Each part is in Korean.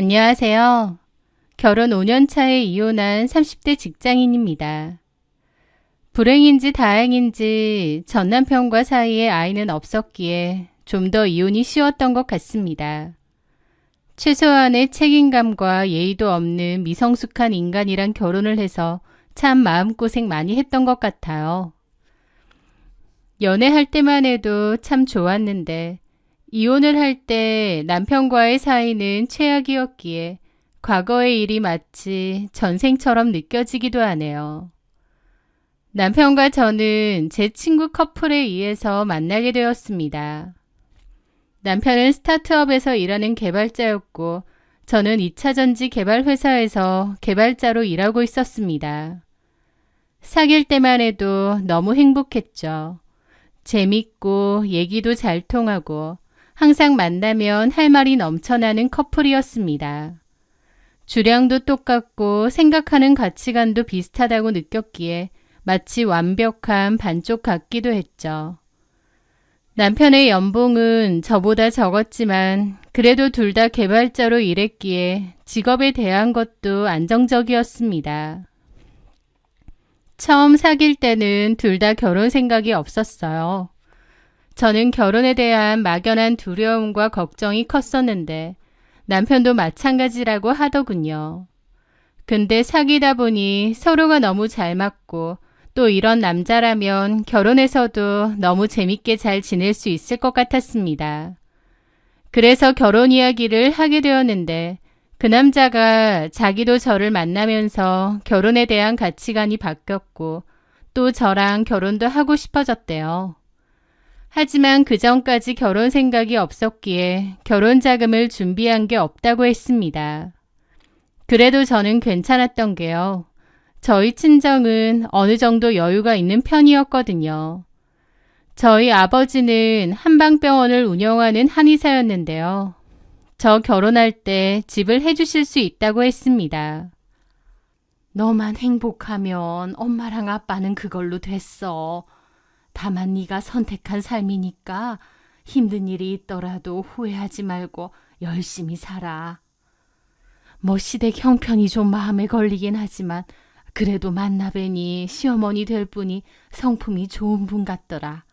안녕하세요. 결혼 5년 차에 이혼한 30대 직장인입니다. 불행인지 다행인지 전 남편과 사이에 아이는 없었기에 좀 더 이혼이 쉬웠던 것 같습니다. 최소한의 책임감과 예의도 없는 미성숙한 인간이랑 결혼을 해서 참 마음고생 많이 했던 것 같아요. 연애할 때만 해도 참 좋았는데 이혼을 할 때 남편과의 사이는 최악이었기에 과거의 일이 마치 전생처럼 느껴지기도 하네요. 남편과 저는 제 친구 커플에 의해서 만나게 되었습니다. 남편은 스타트업에서 일하는 개발자였고 저는 2차전지 개발 회사에서 개발자로 일하고 있었습니다. 사귈 때만 해도 너무 행복했죠. 재밌고 얘기도 잘 통하고 항상 만나면 할 말이 넘쳐나는 커플이었습니다. 주량도 똑같고 생각하는 가치관도 비슷하다고 느꼈기에 마치 완벽한 반쪽 같기도 했죠. 남편의 연봉은 저보다 적었지만 그래도 둘 다 개발자로 일했기에 직업에 대한 것도 안정적이었습니다. 처음 사귈 때는 둘 다 결혼 생각이 없었어요. 저는 결혼에 대한 막연한 두려움과 걱정이 컸었는데 남편도 마찬가지라고 하더군요. 근데 사귀다 보니 서로가 너무 잘 맞고 또 이런 남자라면 결혼해서도 너무 재밌게 잘 지낼 수 있을 것 같았습니다. 그래서 결혼 이야기를 하게 되었는데 그 남자가 자기도 저를 만나면서 결혼에 대한 가치관이 바뀌었고 또 저랑 결혼도 하고 싶어졌대요. 하지만 그 전까지 결혼 생각이 없었기에 결혼 자금을 준비한 게 없다고 했습니다. 그래도 저는 괜찮았던 게요. 저희 친정은 어느 정도 여유가 있는 편이었거든요. 저희 아버지는 한방병원을 운영하는 한의사였는데요. 저 결혼할 때 집을 해주실 수 있다고 했습니다. 너만 행복하면 엄마랑 아빠는 그걸로 됐어. 다만 네가 선택한 삶이니까 힘든 일이 있더라도 후회하지 말고 열심히 살아. 뭐 시댁 형편이 좀 마음에 걸리긴 하지만 그래도 만나뵈니 시어머니 될 분이 성품이 좋은 분 같더라.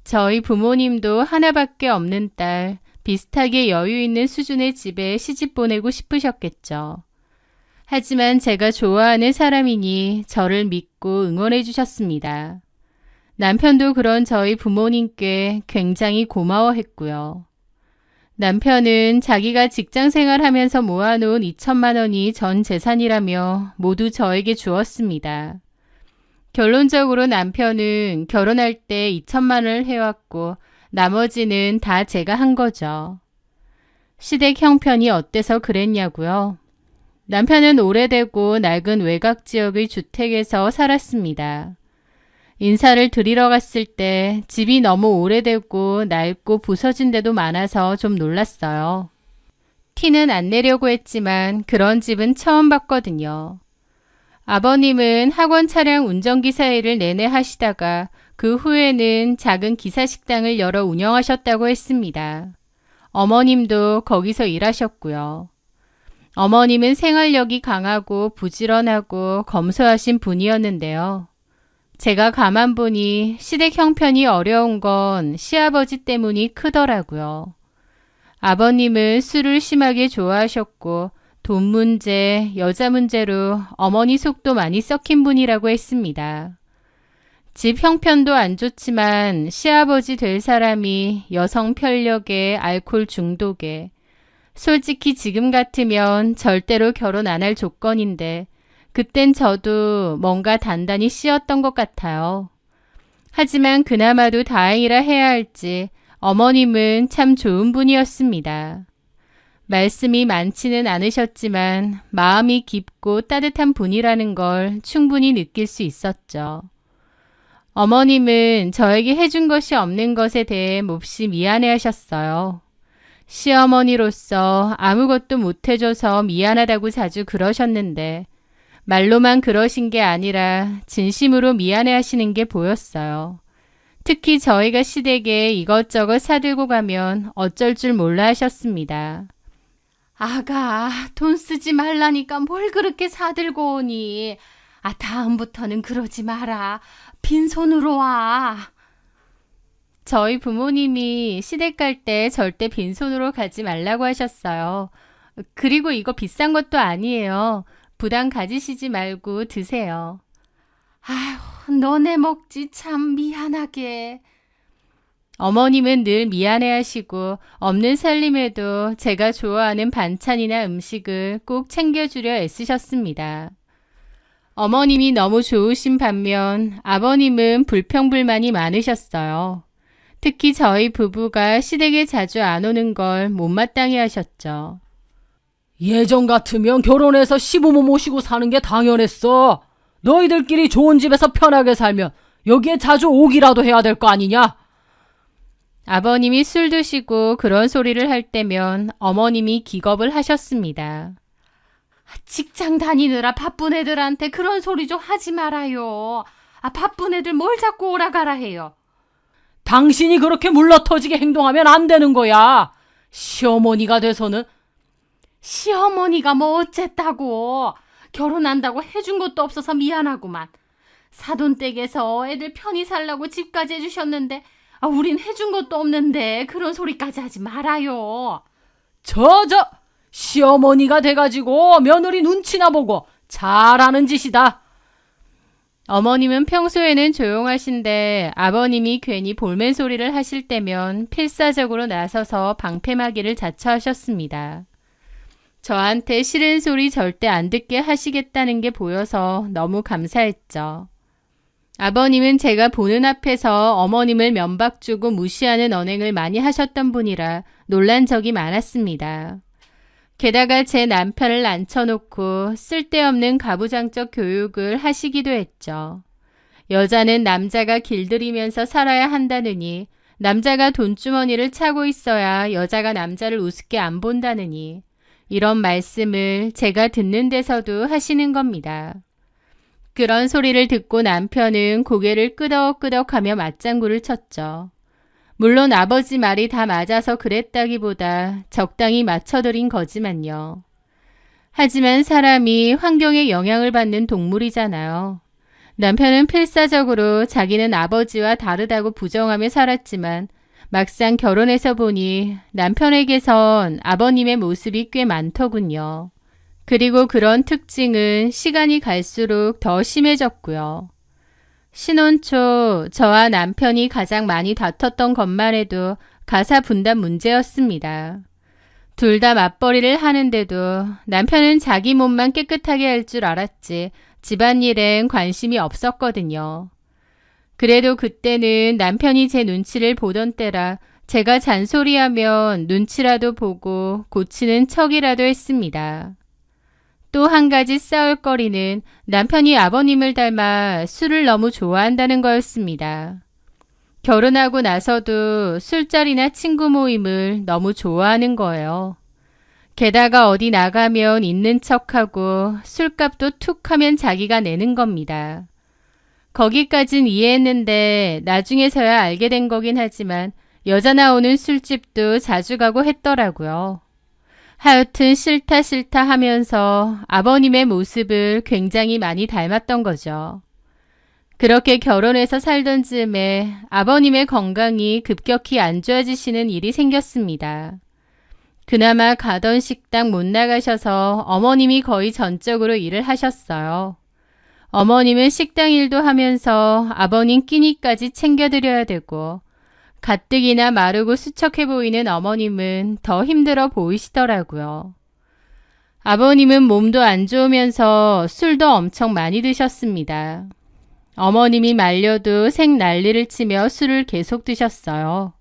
저희 부모님도 하나밖에 없는 딸, 비슷하게 여유 있는 수준의 집에 시집 보내고 싶으셨겠죠. 하지만 제가 좋아하는 사람이니 저를 믿고 응원해 주셨습니다. 남편도 그런 저희 부모님께 굉장히 고마워했고요. 남편은 자기가 직장 생활하면서 모아놓은 2천만 원이 전 재산이라며 모두 저에게 주었습니다. 결론적으로 남편은 결혼할 때 2천만 원을 해왔고 나머지는 다 제가 한 거죠. 시댁 형편이 어때서 그랬냐고요? 남편은 오래되고 낡은 외곽 지역의 주택에서 살았습니다. 인사를 드리러 갔을 때 집이 너무 오래되고 낡고 부서진 데도 많아서 좀 놀랐어요. 티는 안 내려고 했지만 그런 집은 처음 봤거든요. 아버님은 학원 차량 운전기사 일을 내내 하시다가 그 후에는 작은 기사식당을 열어 운영하셨다고 했습니다. 어머님도 거기서 일하셨고요. 어머님은 생활력이 강하고 부지런하고 검소하신 분이었는데요. 제가 가만 보니 시댁 형편이 어려운 건 시아버지 때문이 크더라고요. 아버님은 술을 심하게 좋아하셨고 돈 문제, 여자 문제로 어머니 속도 많이 썩힌 분이라고 했습니다. 집 형편도 안 좋지만 시아버지 될 사람이 여성 편력에 알코올 중독에 솔직히 지금 같으면 절대로 결혼 안 할 조건인데 그땐 저도 뭔가 단단히 씌었던 것 같아요. 하지만 그나마도 다행이라 해야 할지 어머님은 참 좋은 분이었습니다. 말씀이 많지는 않으셨지만 마음이 깊고 따뜻한 분이라는 걸 충분히 느낄 수 있었죠. 어머님은 저에게 해준 것이 없는 것에 대해 몹시 미안해하셨어요. 시어머니로서 아무것도 못해줘서 미안하다고 자주 그러셨는데 말로만 그러신 게 아니라 진심으로 미안해하시는 게 보였어요. 특히 저희가 시댁에 이것저것 사들고 가면 어쩔 줄 몰라 하셨습니다. 아가, 돈 쓰지 말라니까 뭘 그렇게 사들고 오니? 다음부터는 그러지 마라. 빈손으로 와. 저희 부모님이 시댁 갈 때 절대 빈손으로 가지 말라고 하셨어요. 그리고 이거 비싼 것도 아니에요. 부담 가지시지 말고 드세요. 아휴, 너네 먹지 참 미안하게. 어머님은 늘 미안해하시고 없는 살림에도 제가 좋아하는 반찬이나 음식을 꼭 챙겨주려 애쓰셨습니다. 어머님이 너무 좋으신 반면 아버님은 불평불만이 많으셨어요. 특히 저희 부부가 시댁에 자주 안 오는 걸 못마땅해 하셨죠. 예전 같으면 결혼해서 시부모 모시고 사는 게 당연했어. 너희들끼리 좋은 집에서 편하게 살면 여기에 자주 오기라도 해야 될 거 아니냐? 아버님이 술 드시고 그런 소리를 할 때면 어머님이 기겁을 하셨습니다. 직장 다니느라 바쁜 애들한테 그런 소리 좀 하지 말아요. 바쁜 애들 뭘 자꾸 오라 가라 해요. 당신이 그렇게 물러터지게 행동하면 안 되는 거야. 시어머니가 돼서는. 시어머니가 뭐 어쨌다고. 결혼한다고 해준 것도 없어서 미안하구만. 사돈댁에서 애들 편히 살라고 집까지 해주셨는데 우린 해준 것도 없는데 그런 소리까지 하지 말아요. 시어머니가 돼가지고 며느리 눈치나 보고 잘하는 짓이다. 어머님은 평소에는 조용하신데 아버님이 괜히 볼멘 소리를 하실 때면 필사적으로 나서서 방패막이를 자처하셨습니다. 저한테 싫은 소리 절대 안 듣게 하시겠다는 게 보여서 너무 감사했죠. 아버님은 제가 보는 앞에서 어머님을 면박 주고 무시하는 언행을 많이 하셨던 분이라 놀란 적이 많았습니다. 게다가 제 남편을 앉혀놓고 쓸데없는 가부장적 교육을 하시기도 했죠. 여자는 남자가 길들이면서 살아야 한다느니, 남자가 돈주머니를 차고 있어야 여자가 남자를 우습게 안 본다느니, 이런 말씀을 제가 듣는 데서도 하시는 겁니다. 그런 소리를 듣고 남편은 고개를 끄덕끄덕하며 맞장구를 쳤죠. 물론 아버지 말이 다 맞아서 그랬다기보다 적당히 맞춰드린 거지만요. 하지만 사람이 환경에 영향을 받는 동물이잖아요. 남편은 필사적으로 자기는 아버지와 다르다고 부정하며 살았지만 막상 결혼해서 보니 남편에게선 아버님의 모습이 꽤 많더군요. 그리고 그런 특징은 시간이 갈수록 더 심해졌고요. 신혼 초 저와 남편이 가장 많이 다퉜던 것만 해도 가사 분담 문제였습니다. 둘 다 맞벌이를 하는데도 남편은 자기 몸만 깨끗하게 할 줄 알았지 집안일엔 관심이 없었거든요. 그래도 그때는 남편이 제 눈치를 보던 때라 제가 잔소리하면 눈치라도 보고 고치는 척이라도 했습니다. 또 한 가지 싸울거리는 남편이 아버님을 닮아 술을 너무 좋아한다는 거였습니다. 결혼하고 나서도 술자리나 친구 모임을 너무 좋아하는 거예요. 게다가 어디 나가면 있는 척하고 술값도 툭 하면 자기가 내는 겁니다. 거기까진 이해했는데 나중에서야 알게 된 거긴 하지만 여자 나오는 술집도 자주 가고 했더라고요. 하여튼 싫다 하면서 아버님의 모습을 굉장히 많이 닮았던 거죠. 그렇게 결혼해서 살던 즈음에 아버님의 건강이 급격히 안 좋아지시는 일이 생겼습니다. 그나마 가던 식당 못 나가셔서 어머님이 거의 전적으로 일을 하셨어요. 어머님은 식당 일도 하면서 아버님 끼니까지 챙겨드려야 되고 가뜩이나 마르고 수척해 보이는 어머님은 더 힘들어 보이시더라고요. 아버님은 몸도 안 좋으면서 술도 엄청 많이 드셨습니다. 어머님이 말려도 생 난리를 치며 술을 계속 드셨어요.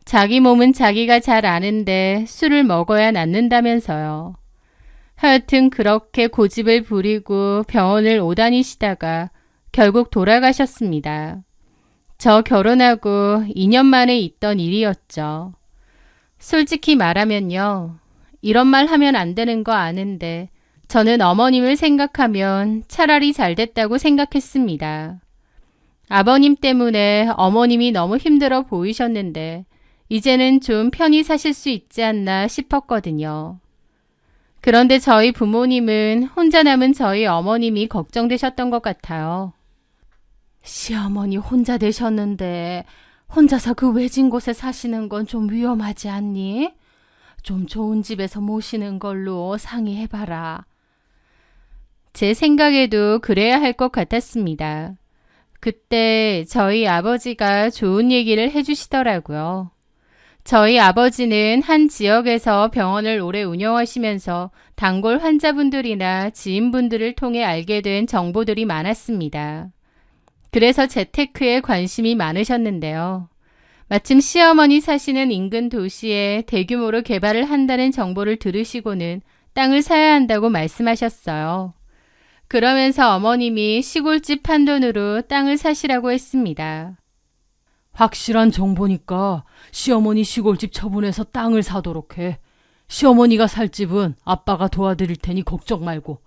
자기 몸은 자기가 잘 아는데 술을 먹어야 낫는다면서요. 하여튼 그렇게 고집을 부리고 병원을 오다니시다가 결국 돌아가셨습니다. 저 결혼하고 2년 만에 있던 일이었죠. 솔직히 말하면요. 이런 말 하면 안 되는 거 아는데 저는 어머님을 생각하면 차라리 잘 됐다고 생각했습니다. 아버님 때문에 어머님이 너무 힘들어 보이셨는데 이제는 좀 편히 사실 수 있지 않나 싶었거든요. 그런데 저희 부모님은 혼자 남은 저희 어머님이 걱정되셨던 것 같아요. 시어머니 혼자 되셨는데 혼자서 그 외진 곳에 사시는 건 좀 위험하지 않니? 좀 좋은 집에서 모시는 걸로 상의해봐라. 제 생각에도 그래야 할 것 같았습니다. 그때 저희 아버지가 좋은 얘기를 해주시더라고요. 저희 아버지는 한 지역에서 병원을 오래 운영하시면서 단골 환자분들이나 지인분들을 통해 알게 된 정보들이 많았습니다. 그래서 재테크에 관심이 많으셨는데요. 마침 시어머니 사시는 인근 도시에 대규모로 개발을 한다는 정보를 들으시고는 땅을 사야 한다고 말씀하셨어요. 그러면서 어머님이 시골집 한 돈으로 땅을 사시라고 했습니다. 확실한 정보니까 시어머니 시골집 처분해서 땅을 사도록 해. 시어머니가 살 집은 아빠가 도와드릴 테니 걱정 말고.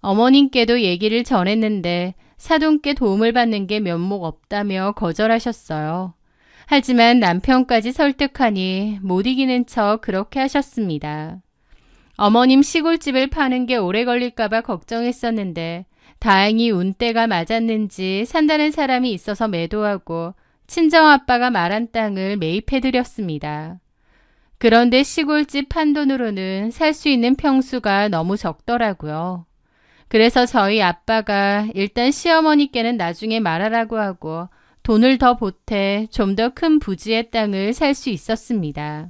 어머님께도 얘기를 전했는데 사돈께 도움을 받는 게 면목 없다며 거절하셨어요. 하지만 남편까지 설득하니 못 이기는 척 그렇게 하셨습니다. 어머님 시골집을 파는 게 오래 걸릴까봐 걱정했었는데 다행히 운때가 맞았는지 산다는 사람이 있어서 매도하고 친정아빠가 말한 땅을 매입해드렸습니다. 그런데 시골집 한 돈으로는 살 수 있는 평수가 너무 적더라고요. 그래서 저희 아빠가 일단 시어머니께는 나중에 말하라고 하고 돈을 더 보태 좀 더 큰 부지의 땅을 살 수 있었습니다.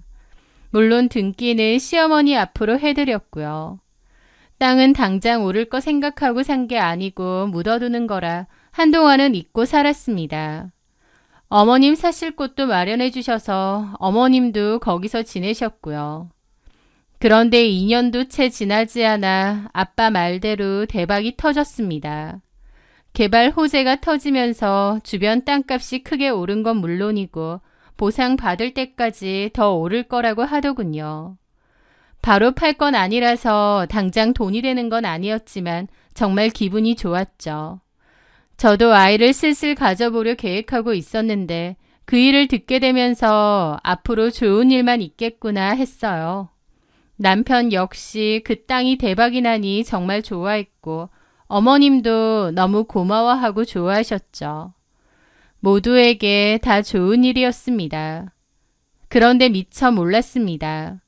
물론 등기는 시어머니 앞으로 해드렸고요. 땅은 당장 오를 거 생각하고 산 게 아니고 묻어두는 거라 한동안은 잊고 살았습니다. 어머님 사실 곳도 마련해 주셔서 어머님도 거기서 지내셨고요. 그런데 2년도 채 지나지 않아 아빠 말대로 대박이 터졌습니다. 개발 호재가 터지면서 주변 땅값이 크게 오른 건 물론이고 보상 받을 때까지 더 오를 거라고 하더군요. 바로 팔 건 아니라서 당장 돈이 되는 건 아니었지만 정말 기분이 좋았죠. 저도 아이를 슬슬 가져보려 계획하고 있었는데 그 일을 듣게 되면서 앞으로 좋은 일만 있겠구나 했어요. 남편 역시 그 땅이 대박이 나니 정말 좋아했고 어머님도 너무 고마워하고 좋아하셨죠. 모두에게 다 좋은 일이었습니다. 그런데 미처 몰랐습니다.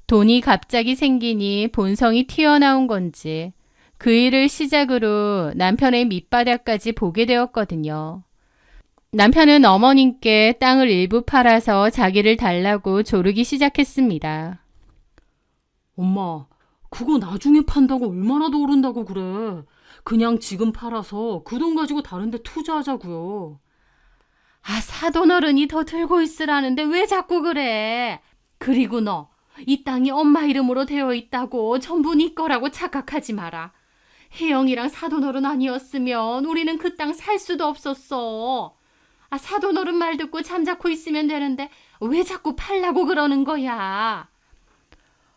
돈이 갑자기 생기니 본성이 튀어나온 건지 그 일을 시작으로 남편의 밑바닥까지 보게 되었거든요. 남편은 어머님께 땅을 일부 팔아서 자기를 달라고 조르기 시작했습니다. 엄마, 그거 나중에 판다고 얼마나 더 오른다고 그래. 그냥 지금 팔아서 그 돈 가지고 다른 데 투자하자고요. 사돈어른이 더 들고 있으라는데 왜 자꾸 그래? 그리고 너, 이 땅이 엄마 이름으로 되어 있다고 전부 네 거라고 착각하지 마라. 혜영이랑 사돈어른 아니었으면 우리는 그 땅 살 수도 없었어. 사돈어른 말 듣고 잠자코 있으면 되는데 왜 자꾸 팔라고 그러는 거야?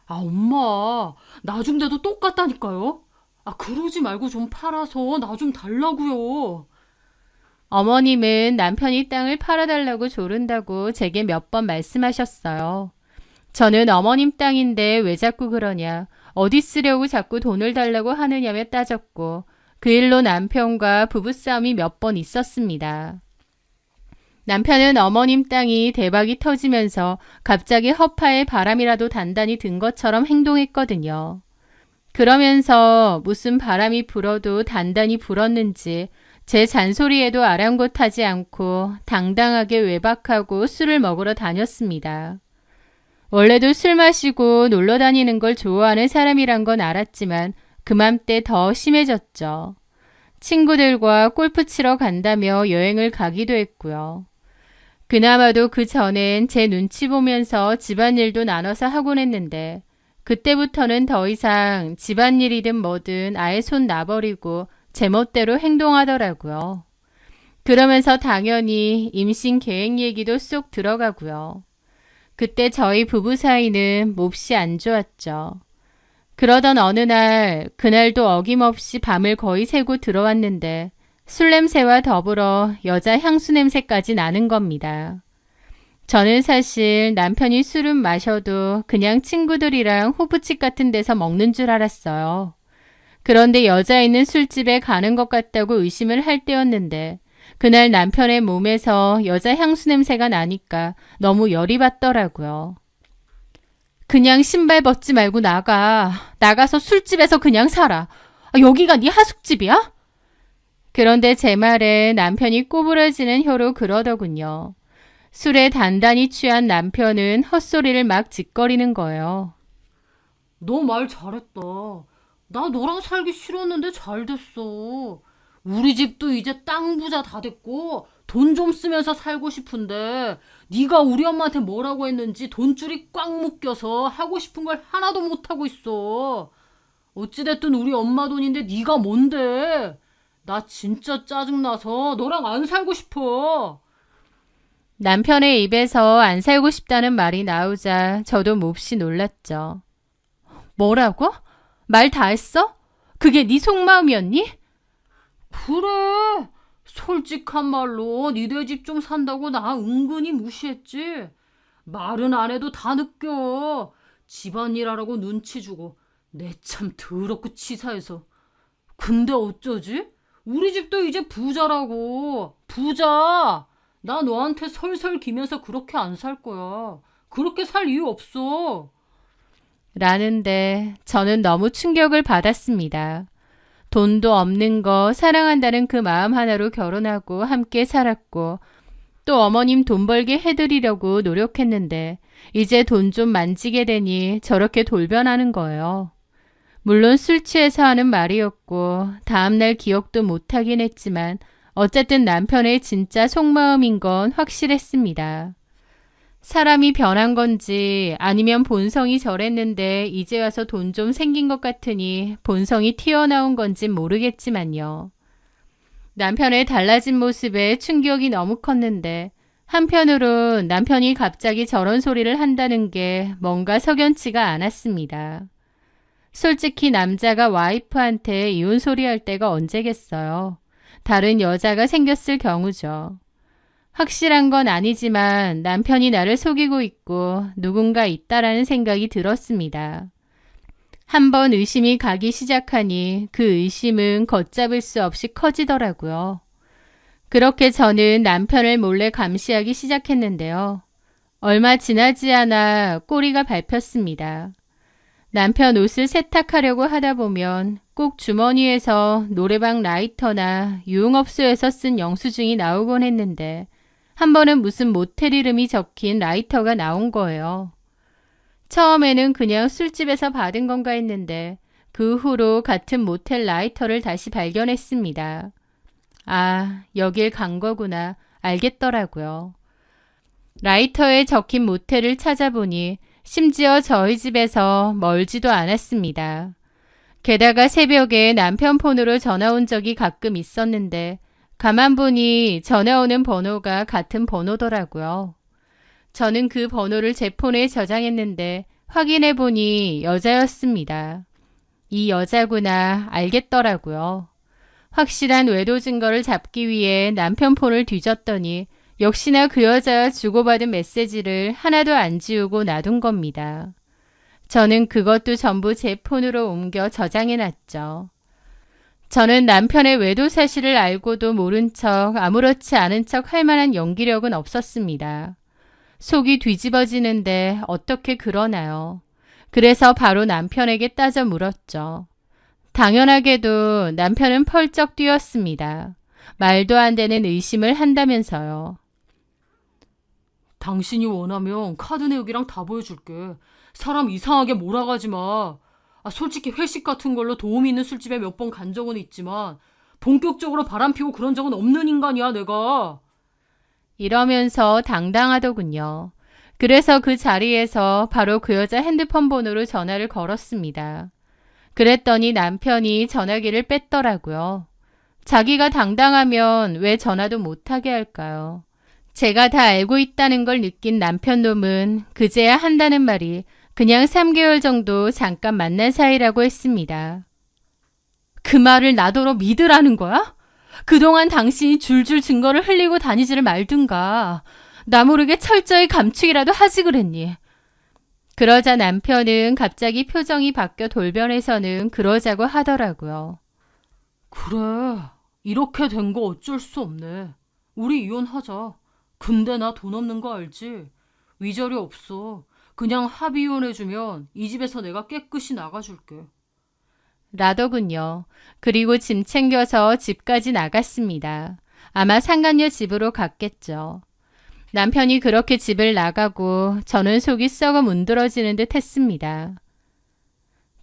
엄마, 나중대도 똑같다니까요. 그러지 말고 좀 팔아서 나 좀 달라고요. 어머님은 남편이 땅을 팔아달라고 조른다고 제게 몇 번 말씀하셨어요. 저는 어머님 땅인데 왜 자꾸 그러냐, 어디 쓰려고 자꾸 돈을 달라고 하느냐며 따졌고 그 일로 남편과 부부싸움이 몇 번 있었습니다. 남편은 어머님 땅이 대박이 터지면서 갑자기 허파에 바람이라도 단단히 든 것처럼 행동했거든요. 그러면서 무슨 바람이 불어도 단단히 불었는지 제 잔소리에도 아랑곳하지 않고 당당하게 외박하고 술을 먹으러 다녔습니다. 원래도 술 마시고 놀러 다니는 걸 좋아하는 사람이란 건 알았지만 그맘때 더 심해졌죠. 친구들과 골프 치러 간다며 여행을 가기도 했고요. 그나마도 그 전엔 제 눈치 보면서 집안일도 나눠서 하곤 했는데 그때부터는 더 이상 집안일이든 뭐든 아예 손 놔버리고 제멋대로 행동하더라고요. 그러면서 당연히 임신 계획 얘기도 쏙 들어가고요. 그때 저희 부부 사이는 몹시 안 좋았죠. 그러던 어느 날, 그날도 어김없이 밤을 거의 새고 들어왔는데 술 냄새와 더불어 여자 향수 냄새까지 나는 겁니다. 저는 사실 남편이 술은 마셔도 그냥 친구들이랑 호프집 같은 데서 먹는 줄 알았어요. 그런데 여자 있는 술집에 가는 것 같다고 의심을 할 때였는데 그날 남편의 몸에서 여자 향수 냄새가 나니까 너무 열이 받더라고요. 그냥 신발 벗지 말고 나가. 나가서 술집에서 그냥 살아. 여기가 네 하숙집이야? 그런데 제 말에 남편이 꼬부러지는 혀로 그러더군요. 술에 단단히 취한 남편은 헛소리를 막 짓거리는 거예요. 너 말 잘했다. 나 너랑 살기 싫었는데 잘 됐어. 우리 집도 이제 땅 부자 다 됐고 돈 좀 쓰면서 살고 싶은데 네가 우리 엄마한테 뭐라고 했는지 돈줄이 꽉 묶여서 하고 싶은 걸 하나도 못하고 있어. 어찌됐든 우리 엄마 돈인데 네가 뭔데? 나 진짜 짜증나서 너랑 안 살고 싶어. 남편의 입에서 안 살고 싶다는 말이 나오자 저도 몹시 놀랐죠. 뭐라고? 말 다 했어? 그게 네 속마음이었니? 그래. 솔직한 말로 니네 집 좀 산다고 나 은근히 무시했지. 말은 안 해도 다 느껴. 집안일 하라고 눈치 주고 내 참 더럽고 치사해서. 근데 어쩌지? 우리 집도 이제 부자라고. 부자. 나 너한테 설설 기면서 그렇게 안 살 거야. 그렇게 살 이유 없어. 라는데 저는 너무 충격을 받았습니다. 돈도 없는 거 사랑한다는 그 마음 하나로 결혼하고 함께 살았고 또 어머님 돈 벌게 해드리려고 노력했는데 이제 돈 좀 만지게 되니 저렇게 돌변하는 거예요. 물론 술 취해서 하는 말이었고 다음날 기억도 못하긴 했지만 어쨌든 남편의 진짜 속마음인 건 확실했습니다. 사람이 변한 건지 아니면 본성이 저랬는데 이제 와서 돈 좀 생긴 것 같으니 본성이 튀어나온 건진 모르겠지만요. 남편의 달라진 모습에 충격이 너무 컸는데 한편으로 남편이 갑자기 저런 소리를 한다는 게 뭔가 석연치가 않았습니다. 솔직히 남자가 와이프한테 이혼 소리 할 때가 언제겠어요. 다른 여자가 생겼을 경우죠. 확실한 건 아니지만 남편이 나를 속이고 있고 누군가 있다라는 생각이 들었습니다. 한번 의심이 가기 시작하니 그 의심은 걷잡을 수 없이 커지더라고요. 그렇게 저는 남편을 몰래 감시하기 시작했는데요. 얼마 지나지 않아 꼬리가 밟혔습니다. 남편 옷을 세탁하려고 하다 보면 꼭 주머니에서 노래방 라이터나 유흥업소에서 쓴 영수증이 나오곤 했는데 한 번은 무슨 모텔 이름이 적힌 라이터가 나온 거예요. 처음에는 그냥 술집에서 받은 건가 했는데 그 후로 같은 모텔 라이터를 다시 발견했습니다. 아, 여길 간 거구나 알겠더라고요. 라이터에 적힌 모텔을 찾아보니 심지어 저희 집에서 멀지도 않았습니다. 게다가 새벽에 남편 폰으로 전화 온 적이 가끔 있었는데 가만 보니 전화 오는 번호가 같은 번호더라고요. 저는 그 번호를 제 폰에 저장했는데 확인해 보니 여자였습니다. 이 여자구나 알겠더라고요. 확실한 외도 증거를 잡기 위해 남편 폰을 뒤졌더니 역시나 그 여자와 주고받은 메시지를 하나도 안 지우고 놔둔 겁니다. 저는 그것도 전부 제 폰으로 옮겨 저장해놨죠. 저는 남편의 외도 사실을 알고도 모른 척 아무렇지 않은 척 할 만한 연기력은 없었습니다. 속이 뒤집어지는데 어떻게 그러나요? 그래서 바로 남편에게 따져 물었죠. 당연하게도 남편은 펄쩍 뛰었습니다. 말도 안 되는 의심을 한다면서요. 당신이 원하면 카드 내역이랑 다 보여줄게. 사람 이상하게 몰아가지 마. 솔직히 회식 같은 걸로 도움 있는 술집에 몇 번 간 적은 있지만 본격적으로 바람피고 그런 적은 없는 인간이야 내가. 이러면서 당당하더군요. 그래서 그 자리에서 바로 그 여자 핸드폰 번호로 전화를 걸었습니다. 그랬더니 남편이 전화기를 뺐더라고요. 자기가 당당하면 왜 전화도 못하게 할까요? 제가 다 알고 있다는 걸 느낀 남편 놈은 그제야 한다는 말이 그냥 3개월 정도 잠깐 만난 사이라고 했습니다. 그 말을 나더러 믿으라는 거야? 그동안 당신이 줄줄 증거를 흘리고 다니지를 말든가. 나 모르게 철저히 감추기라도 하지 그랬니? 그러자 남편은 갑자기 표정이 바뀌어 돌변해서는 그러자고 하더라고요. 그래, 이렇게 된 거 어쩔 수 없네. 우리 이혼하자. 근데 나 돈 없는 거 알지? 위자료 없어. 그냥 합의 이혼해주면 이 집에서 내가 깨끗이 나가줄게. 라더군요. 그리고 짐 챙겨서 집까지 나갔습니다. 아마 상간녀 집으로 갔겠죠. 남편이 그렇게 집을 나가고 저는 속이 썩어 문드러지는 듯 했습니다.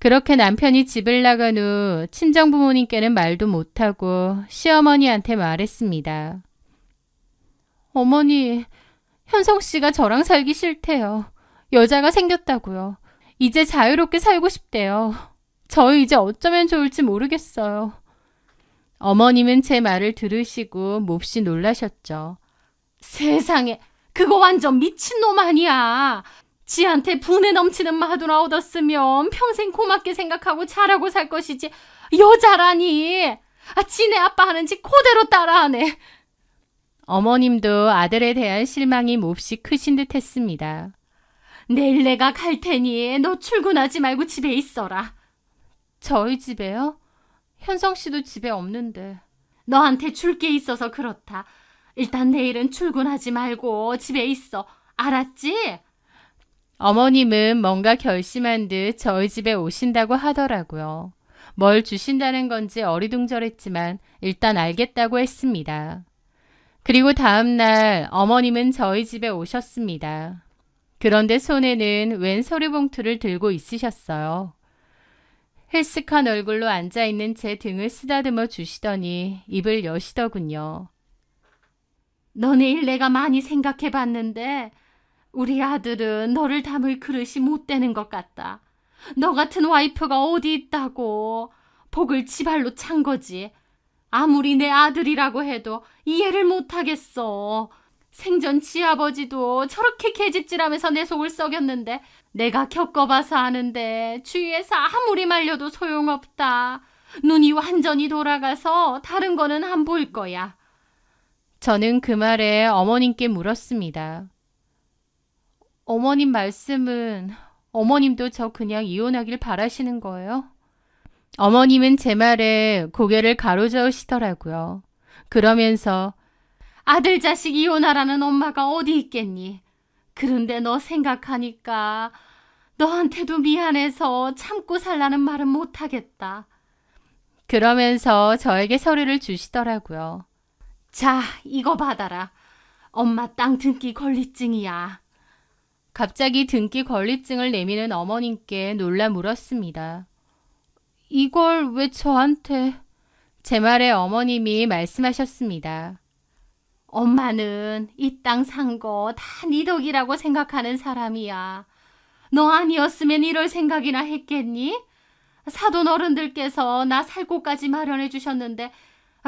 그렇게 남편이 집을 나간 후 친정 부모님께는 말도 못하고 시어머니한테 말했습니다. 어머니, 현성 씨가 저랑 살기 싫대요. 여자가 생겼다고요. 이제 자유롭게 살고 싶대요. 저 이제 어쩌면 좋을지 모르겠어요. 어머님은 제 말을 들으시고 몹시 놀라셨죠. 세상에, 그거 완전 미친놈 아니야. 지한테 분에 넘치는 마누라 얻었으면 평생 고맙게 생각하고 잘하고 살 것이지. 여자라니. 지네 아빠 하는 짓 그대로 따라하네. 어머님도 아들에 대한 실망이 몹시 크신 듯 했습니다. 내일 내가 갈 테니 너 출근하지 말고 집에 있어라. 저희 집에요? 현성 씨도 집에 없는데. 너한테 줄 게 있어서 그렇다. 일단 내일은 출근하지 말고 집에 있어. 알았지? 어머님은 뭔가 결심한 듯 저희 집에 오신다고 하더라고요. 뭘 주신다는 건지 어리둥절했지만 일단 알겠다고 했습니다. 그리고 다음 날 어머님은 저희 집에 오셨습니다. 그런데 손에는 웬 서류봉투를 들고 있으셨어요. 헬쓱한 얼굴로 앉아있는 제 등을 쓰다듬어 주시더니 입을 여시더군요. 너 내일 내가 많이 생각해봤는데 우리 아들은 너를 담을 그릇이 못 되는 것 같다. 너 같은 와이프가 어디 있다고. 복을 지발로 찬 거지. 아무리 내 아들이라고 해도 이해를 못하겠어. 생전 지아버지도 저렇게 계집질하면서 내 속을 썩였는데 내가 겪어봐서 아는데 주위에서 아무리 말려도 소용없다. 눈이 완전히 돌아가서 다른 거는 안 보일 거야. 저는 그 말에 어머님께 물었습니다. 어머님 말씀은 어머님도 저 그냥 이혼하길 바라시는 거예요? 어머님은 제 말에 고개를 가로저으시더라고요. 그러면서 아들 자식 이혼하라는 엄마가 어디 있겠니? 그런데 너 생각하니까 너한테도 미안해서 참고 살라는 말은 못하겠다. 그러면서 저에게 서류를 주시더라고요. 자, 이거 받아라. 엄마 땅 등기 권리증이야. 갑자기 등기 권리증을 내미는 어머님께 놀라 물었습니다. 이걸 왜 저한테? 제 말에 어머님이 말씀하셨습니다. 엄마는 이 땅 산 거 다 네 덕이라고 생각하는 사람이야. 너 아니었으면 이럴 생각이나 했겠니? 사돈 어른들께서 나 살 곳까지 마련해 주셨는데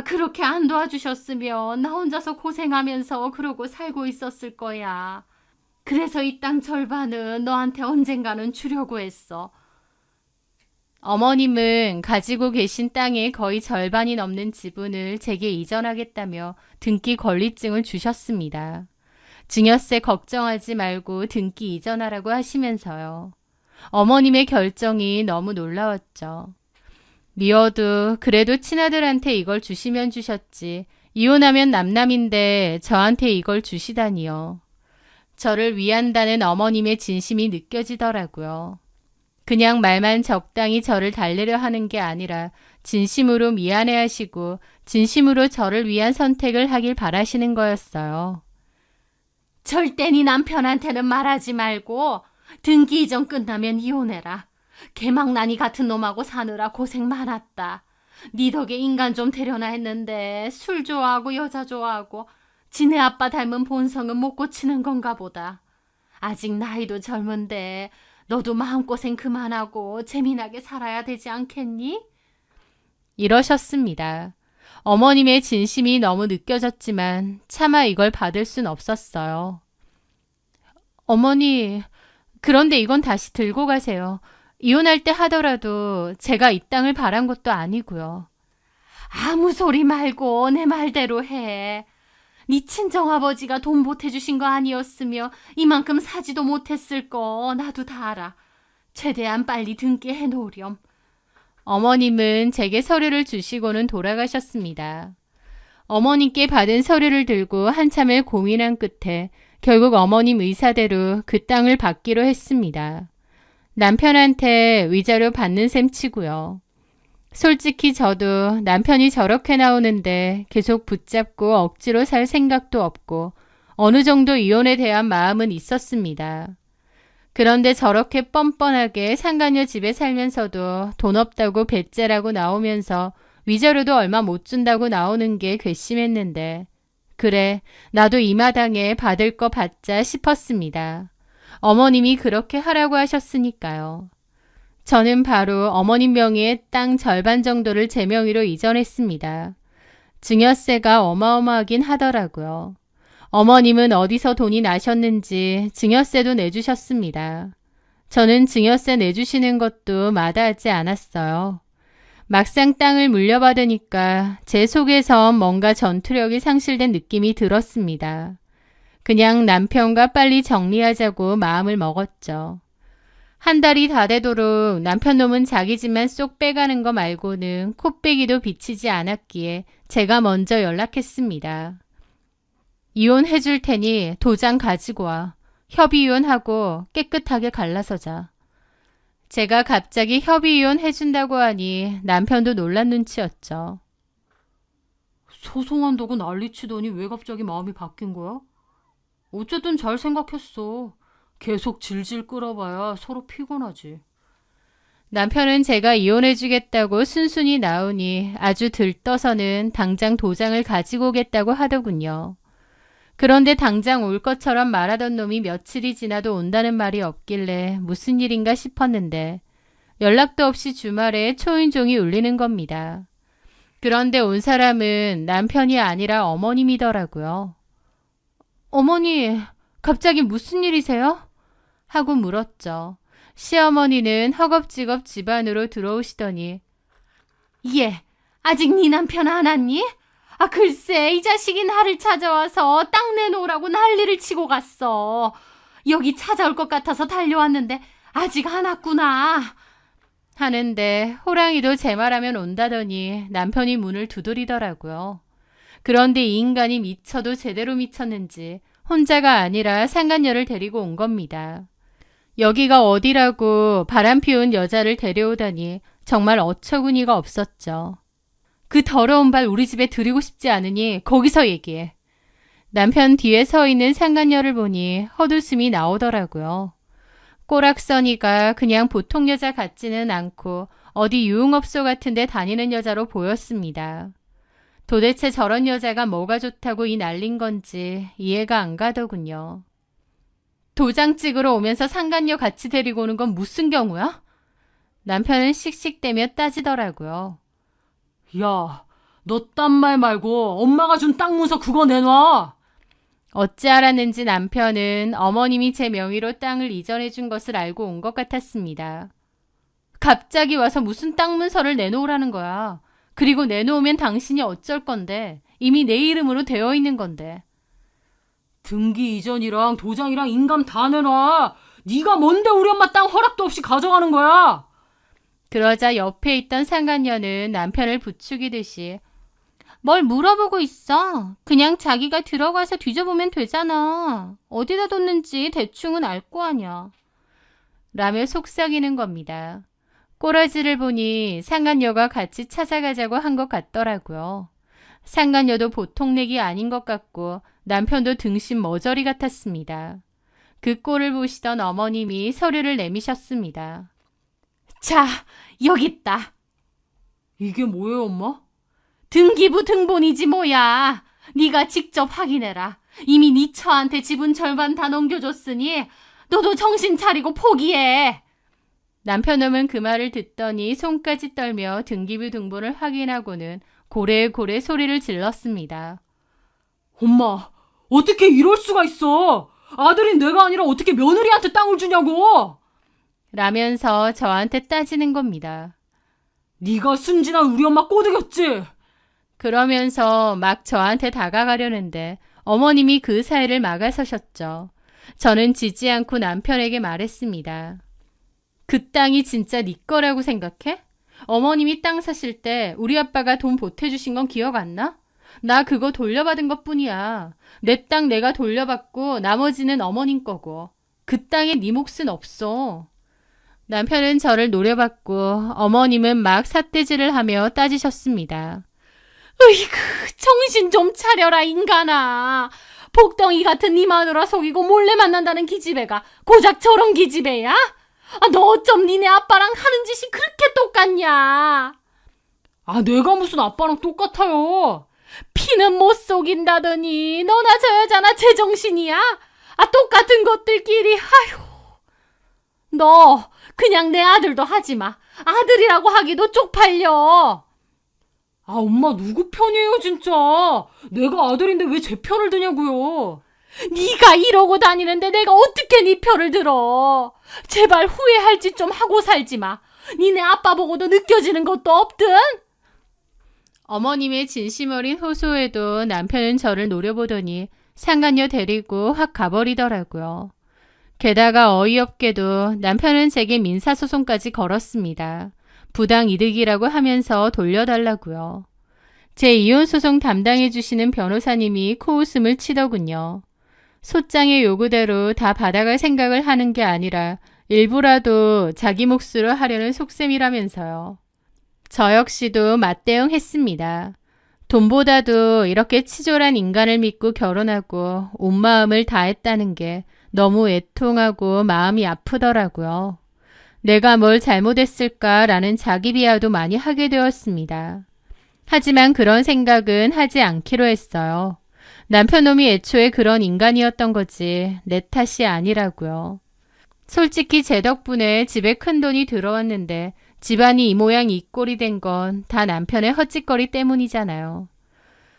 그렇게 안 도와주셨으면 나 혼자서 고생하면서 그러고 살고 있었을 거야. 그래서 이 땅 절반은 너한테 언젠가는 주려고 했어. 어머님은 가지고 계신 땅의 거의 절반이 넘는 지분을 제게 이전하겠다며 등기 권리증을 주셨습니다. 증여세 걱정하지 말고 등기 이전하라고 하시면서요. 어머님의 결정이 너무 놀라웠죠. 미워도 그래도 친아들한테 이걸 주시면 주셨지. 이혼하면 남남인데 저한테 이걸 주시다니요. 저를 위한다는 어머님의 진심이 느껴지더라고요. 그냥 말만 적당히 저를 달래려 하는 게 아니라 진심으로 미안해하시고 진심으로 저를 위한 선택을 하길 바라시는 거였어요. 절대 네 남편한테는 말하지 말고 등기 이전 끝나면 이혼해라. 개망나니 같은 놈하고 사느라 고생 많았다. 네 덕에 인간 좀 되려나 했는데 술 좋아하고 여자 좋아하고 지네 아빠 닮은 본성은 못 고치는 건가 보다. 아직 나이도 젊은데 너도 마음고생 그만하고 재미나게 살아야 되지 않겠니? 이러셨습니다. 어머님의 진심이 너무 느껴졌지만 차마 이걸 받을 순 없었어요. 어머니, 그런데 이건 다시 들고 가세요. 이혼할 때 하더라도 제가 이 땅을 바란 것도 아니고요. 아무 소리 말고 내 말대로 해. 네 친정아버지가 돈 보태주신 거 아니었으며 이만큼 사지도 못했을 거 나도 다 알아. 최대한 빨리 등기 해놓으렴. 어머님은 제게 서류를 주시고는 돌아가셨습니다. 어머님께 받은 서류를 들고 한참을 고민한 끝에 결국 어머님 의사대로 그 땅을 받기로 했습니다. 남편한테 위자료 받는 셈 치고요. 솔직히 저도 남편이 저렇게 나오는데 계속 붙잡고 억지로 살 생각도 없고 어느 정도 이혼에 대한 마음은 있었습니다. 그런데 저렇게 뻔뻔하게 상간녀 집에 살면서도 돈 없다고 배째라고 나오면서 위자료도 얼마 못 준다고 나오는 게 괘씸했는데 그래 나도 이 마당에 받을 거 받자 싶었습니다. 어머님이 그렇게 하라고 하셨으니까요. 저는 바로 어머님 명의의 땅 절반 정도를 제 명의로 이전했습니다. 증여세가 어마어마하긴 하더라고요. 어머님은 어디서 돈이 나셨는지 증여세도 내주셨습니다. 저는 증여세 내주시는 것도 마다하지 않았어요. 막상 땅을 물려받으니까 제 속에선 뭔가 전투력이 상실된 느낌이 들었습니다. 그냥 남편과 빨리 정리하자고 마음을 먹었죠. 한 달이 다 되도록 남편 놈은 자기 집만 쏙 빼가는 거 말고는 코빼기도 비치지 않았기에 제가 먼저 연락했습니다. 이혼해 줄 테니 도장 가지고 와. 협의이혼하고 깨끗하게 갈라서자. 제가 갑자기 협의이혼 해준다고 하니 남편도 놀란 눈치였죠. 소송한다고 난리치더니 왜 갑자기 마음이 바뀐 거야? 어쨌든 잘 생각했어. 계속 질질 끌어봐야 서로 피곤하지. 남편은 제가 이혼해주겠다고 순순히 나오니 아주 들떠서는 당장 도장을 가지고 오겠다고 하더군요. 그런데 당장 올 것처럼 말하던 놈이 며칠이 지나도 온다는 말이 없길래 무슨 일인가 싶었는데 연락도 없이 주말에 초인종이 울리는 겁니다. 그런데 온 사람은 남편이 아니라 어머님이더라고요. 어머니, 갑자기 무슨 일이세요? 하고 물었죠. 시어머니는 허겁지겁 집 안으로 들어오시더니 예, 아직 네 남편 안 왔니? 아 글쎄 이 자식이 나를 찾아와서 땅 내놓으라고 난리를 치고 갔어. 여기 찾아올 것 같아서 달려왔는데 아직 안 왔구나. 하는데 호랑이도 제 말하면 온다더니 남편이 문을 두드리더라고요. 그런데 이 인간이 미쳐도 제대로 미쳤는지 혼자가 아니라 상간녀를 데리고 온 겁니다. 여기가 어디라고 바람 피운 여자를 데려오다니 정말 어처구니가 없었죠. 그 더러운 발 우리 집에 들이고 싶지 않으니 거기서 얘기해. 남편 뒤에 서 있는 상간녀를 보니 헛웃음이 나오더라고요. 꼬락서니가 그냥 보통 여자 같지는 않고 어디 유흥업소 같은 데 다니는 여자로 보였습니다. 도대체 저런 여자가 뭐가 좋다고 이 난린 건지 이해가 안 가더군요. 도장 찍으러 오면서 상간녀 같이 데리고 오는 건 무슨 경우야? 남편은 씩씩대며 따지더라고요. 야, 너 딴 말 말고 엄마가 준 땅 문서 그거 내놔. 어찌 알았는지 남편은 어머님이 제 명의로 땅을 이전해 준 것을 알고 온 것 같았습니다. 갑자기 와서 무슨 땅 문서를 내놓으라는 거야. 그리고 내놓으면 당신이 어쩔 건데. 이미 내 이름으로 되어 있는 건데. 등기 이전이랑 도장이랑 인감 다 내놔. 네가 뭔데 우리 엄마 땅 허락도 없이 가져가는 거야. 그러자 옆에 있던 상간녀는 남편을 부추기듯이 뭘 물어보고 있어. 그냥 자기가 들어가서 뒤져보면 되잖아. 어디다 뒀는지 대충은 알 거 아냐. 라며 속삭이는 겁니다. 꼬라지를 보니 상간녀가 같이 찾아가자고 한 것 같더라고요. 상간녀도 보통 넥이 아닌 것 같고 남편도 등신 머저리 같았습니다. 그 꼴을 보시던 어머님이 서류를 내미셨습니다. 자, 여기 있다. 이게 뭐예요, 엄마? 등기부 등본이지 뭐야. 네가 직접 확인해라. 이미 네 처한테 지분 절반 다 넘겨줬으니 너도 정신 차리고 포기해. 남편놈은 그 말을 듣더니 손까지 떨며 등기부 등본을 확인하고는 고래고래 소리를 질렀습니다. 엄마, 어떻게 이럴 수가 있어? 아들인 내가 아니라 어떻게 며느리한테 땅을 주냐고! 라면서 저한테 따지는 겁니다. 네가 순진한 우리 엄마 꼬드겼지? 그러면서 막 저한테 다가가려는데 어머님이 그 사이를 막아서셨죠. 저는 지지 않고 남편에게 말했습니다. 그 땅이 진짜 네 거라고 생각해? 어머님이 땅 사실 때 우리 아빠가 돈 보태주신 건 기억 안 나? 나 그거 돌려받은 것뿐이야. 내 땅 내가 돌려받고 나머지는 어머님 거고. 그 땅에 네 몫은 없어. 남편은 저를 노려봤고 어머님은 막 삿대질을 하며 따지셨습니다. 으이그, 정신 좀 차려라, 인간아. 복덩이 같은 네 마누라 속이고 몰래 만난다는 기집애가 고작 저런 기집애야? 너 어쩜 니네 아빠랑 하는 짓이 그렇게 똑같냐? 내가 무슨 아빠랑 똑같아요. 피는 못 속인다더니 너나 저 여자나 제정신이야? 똑같은 것들끼리. 아휴. 너 그냥 내 아들도 하지마. 아들이라고 하기도 쪽팔려. 엄마 누구 편이에요 진짜. 내가 아들인데 왜 제 편을 드냐고요. 네가 이러고 다니는데 내가 어떻게 네 편을 들어. 제발 후회할 짓 좀 하고 살지 마. 니네 아빠 보고도 느껴지는 것도 없든. 어머님의 진심 어린 호소에도 남편은 저를 노려보더니 상간녀 데리고 확 가버리더라고요. 게다가 어이없게도 남편은 제게 민사소송까지 걸었습니다. 부당이득이라고 하면서 돌려달라고요. 제 이혼소송 담당해주시는 변호사님이 코웃음을 치더군요. 소장의 요구대로 다 받아갈 생각을 하는 게 아니라 일부라도 자기 몫으로 하려는 속셈이라면서요. 저 역시도 맞대응했습니다. 돈보다도 이렇게 치졸한 인간을 믿고 결혼하고 온 마음을 다했다는 게 너무 애통하고 마음이 아프더라고요. 내가 뭘 잘못했을까라는 자기 비하도 많이 하게 되었습니다. 하지만 그런 생각은 하지 않기로 했어요. 남편놈이 애초에 그런 인간이었던 거지 내 탓이 아니라고요. 솔직히 제 덕분에 집에 큰돈이 들어왔는데 집안이 이 모양 이 꼴이 된 건 다 남편의 헛짓거리 때문이잖아요.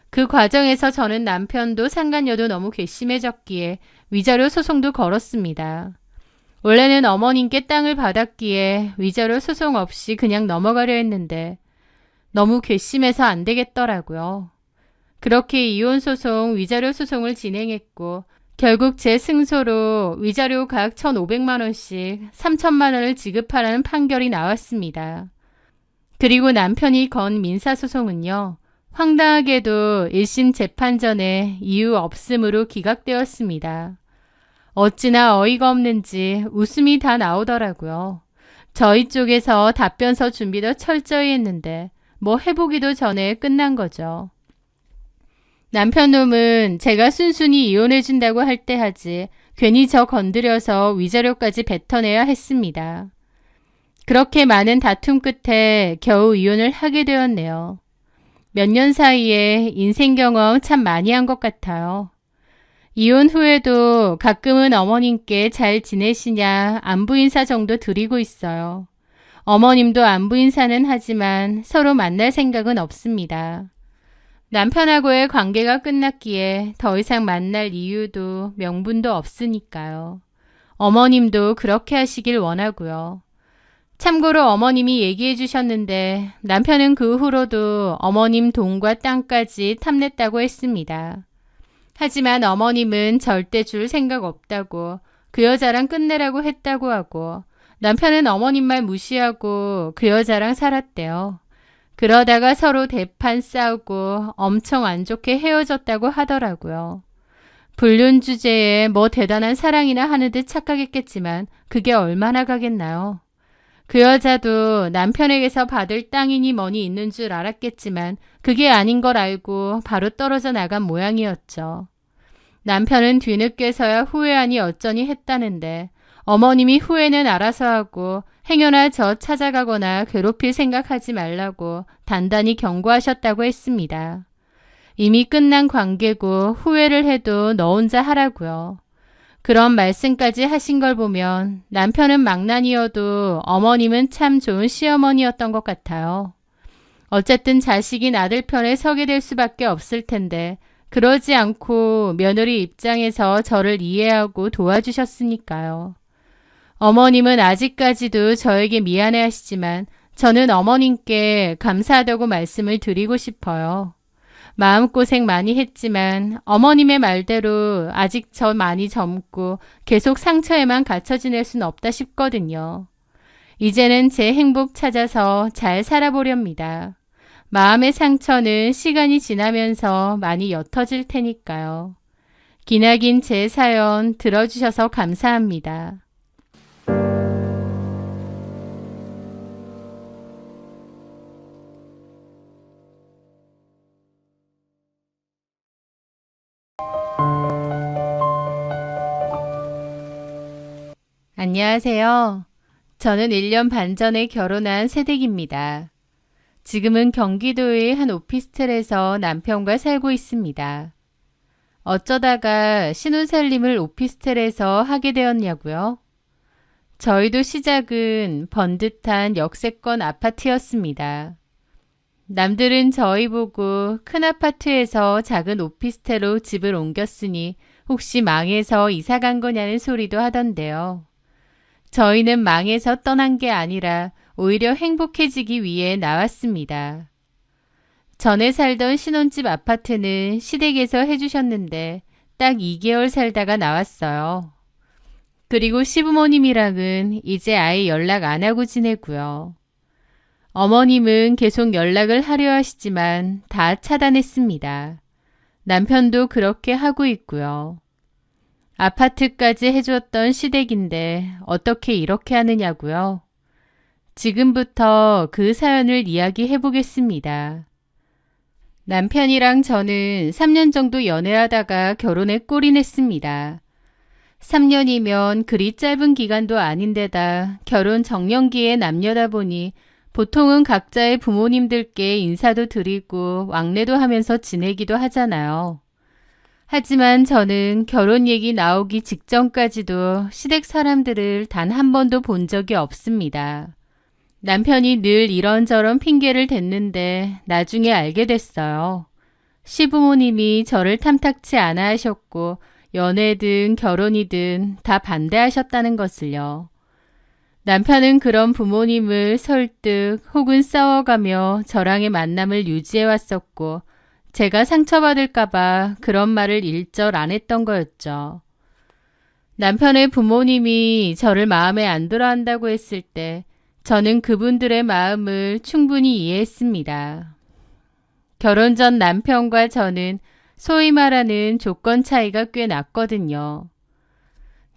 그 과정에서 저는 남편도 상간녀도 너무 괘씸해졌기에 위자료 소송도 걸었습니다. 원래는 어머님께 땅을 받았기에 위자료 소송 없이 그냥 넘어가려 했는데 너무 괘씸해서 안 되겠더라고요. 그렇게 이혼소송, 위자료 소송을 진행했고 결국 제 승소로 위자료 각 1,500만 원씩 3천만 원을 지급하라는 판결이 나왔습니다. 그리고 남편이 건 민사소송은요. 황당하게도 1심 재판 전에 이유 없음으로 기각되었습니다. 어찌나 어이가 없는지 웃음이 다 나오더라고요. 저희 쪽에서 답변서 준비도 철저히 했는데 뭐 해보기도 전에 끝난 거죠. 남편 놈은 제가 순순히 이혼해준다고 할 때 하지 괜히 저 건드려서 위자료까지 뱉어내야 했습니다. 그렇게 많은 다툼 끝에 겨우 이혼을 하게 되었네요. 몇 년 사이에 인생 경험 참 많이 한 것 같아요. 이혼 후에도 가끔은 어머님께 잘 지내시냐 안부 인사 정도 드리고 있어요. 어머님도 안부 인사는 하지만 서로 만날 생각은 없습니다. 남편하고의 관계가 끝났기에 더 이상 만날 이유도 명분도 없으니까요. 어머님도 그렇게 하시길 원하고요. 참고로 어머님이 얘기해 주셨는데 남편은 그 후로도 어머님 돈과 땅까지 탐냈다고 했습니다. 하지만 어머님은 절대 줄 생각 없다고 그 여자랑 끝내라고 했다고 하고 남편은 어머님 말 무시하고 그 여자랑 살았대요. 그러다가 서로 대판 싸우고 엄청 안 좋게 헤어졌다고 하더라고요. 불륜 주제에 뭐 대단한 사랑이나 하는 듯 착각했겠지만 그게 얼마나 가겠나요? 그 여자도 남편에게서 받을 땅이니 뭐니 있는 줄 알았겠지만 그게 아닌 걸 알고 바로 떨어져 나간 모양이었죠. 남편은 뒤늦게서야 후회하니 어쩌니 했다는데 어머님이 후회는 알아서 하고 행여나 저 찾아가거나 괴롭힐 생각하지 말라고 단단히 경고하셨다고 했습니다. 이미 끝난 관계고 후회를 해도 너 혼자 하라고요. 그런 말씀까지 하신 걸 보면 남편은 망난이어도 어머님은 참 좋은 시어머니였던 것 같아요. 어쨌든 자식인 아들 편에 서게 될 수밖에 없을 텐데 그러지 않고 며느리 입장에서 저를 이해하고 도와주셨으니까요. 어머님은 아직까지도 저에게 미안해 하시지만 저는 어머님께 감사하다고 말씀을 드리고 싶어요. 마음고생 많이 했지만 어머님의 말대로 아직 저 많이 젊고 계속 상처에만 갇혀 지낼 순 없다 싶거든요. 이제는 제 행복 찾아서 잘 살아보렵니다. 마음의 상처는 시간이 지나면서 많이 옅어질 테니까요. 기나긴 제 사연 들어주셔서 감사합니다. 안녕하세요. 저는 1년 반 전에 결혼한 새댁입니다. 지금은 경기도의 한 오피스텔에서 남편과 살고 있습니다. 어쩌다가 신혼살림을 오피스텔에서 하게 되었냐고요? 저희도 시작은 번듯한 역세권 아파트였습니다. 남들은 저희 보고 큰 아파트에서 작은 오피스텔로 집을 옮겼으니 혹시 망해서 이사 간 거냐는 소리도 하던데요. 저희는 망해서 떠난 게 아니라 오히려 행복해지기 위해 나왔습니다. 전에 살던 신혼집 아파트는 시댁에서 해주셨는데 딱 2개월 살다가 나왔어요. 그리고 시부모님이랑은 이제 아예 연락 안 하고 지내고요. 어머님은 계속 연락을 하려 하시지만 다 차단했습니다. 남편도 그렇게 하고 있고요. 아파트까지 해주었던 시댁인데 어떻게 이렇게 하느냐고요? 지금부터 그 사연을 이야기해 보겠습니다. 남편이랑 저는 3년 정도 연애하다가 결혼에 골인했습니다. 3년이면 그리 짧은 기간도 아닌데다 결혼 정년기에 남녀다 보니 보통은 각자의 부모님들께 인사도 드리고 왕래도 하면서 지내기도 하잖아요. 하지만 저는 결혼 얘기 나오기 직전까지도 시댁 사람들을 단 한 번도 본 적이 없습니다. 남편이 늘 이런저런 핑계를 댔는데 나중에 알게 됐어요. 시부모님이 저를 탐탁치 않아 하셨고 연애든 결혼이든 다 반대하셨다는 것을요. 남편은 그런 부모님을 설득 혹은 싸워가며 저랑의 만남을 유지해 왔었고 제가 상처받을까봐 그런 말을 일절 안 했던 거였죠. 남편의 부모님이 저를 마음에 안 들어 한다고 했을 때 저는 그분들의 마음을 충분히 이해했습니다. 결혼 전 남편과 저는 소위 말하는 조건 차이가 꽤 났거든요.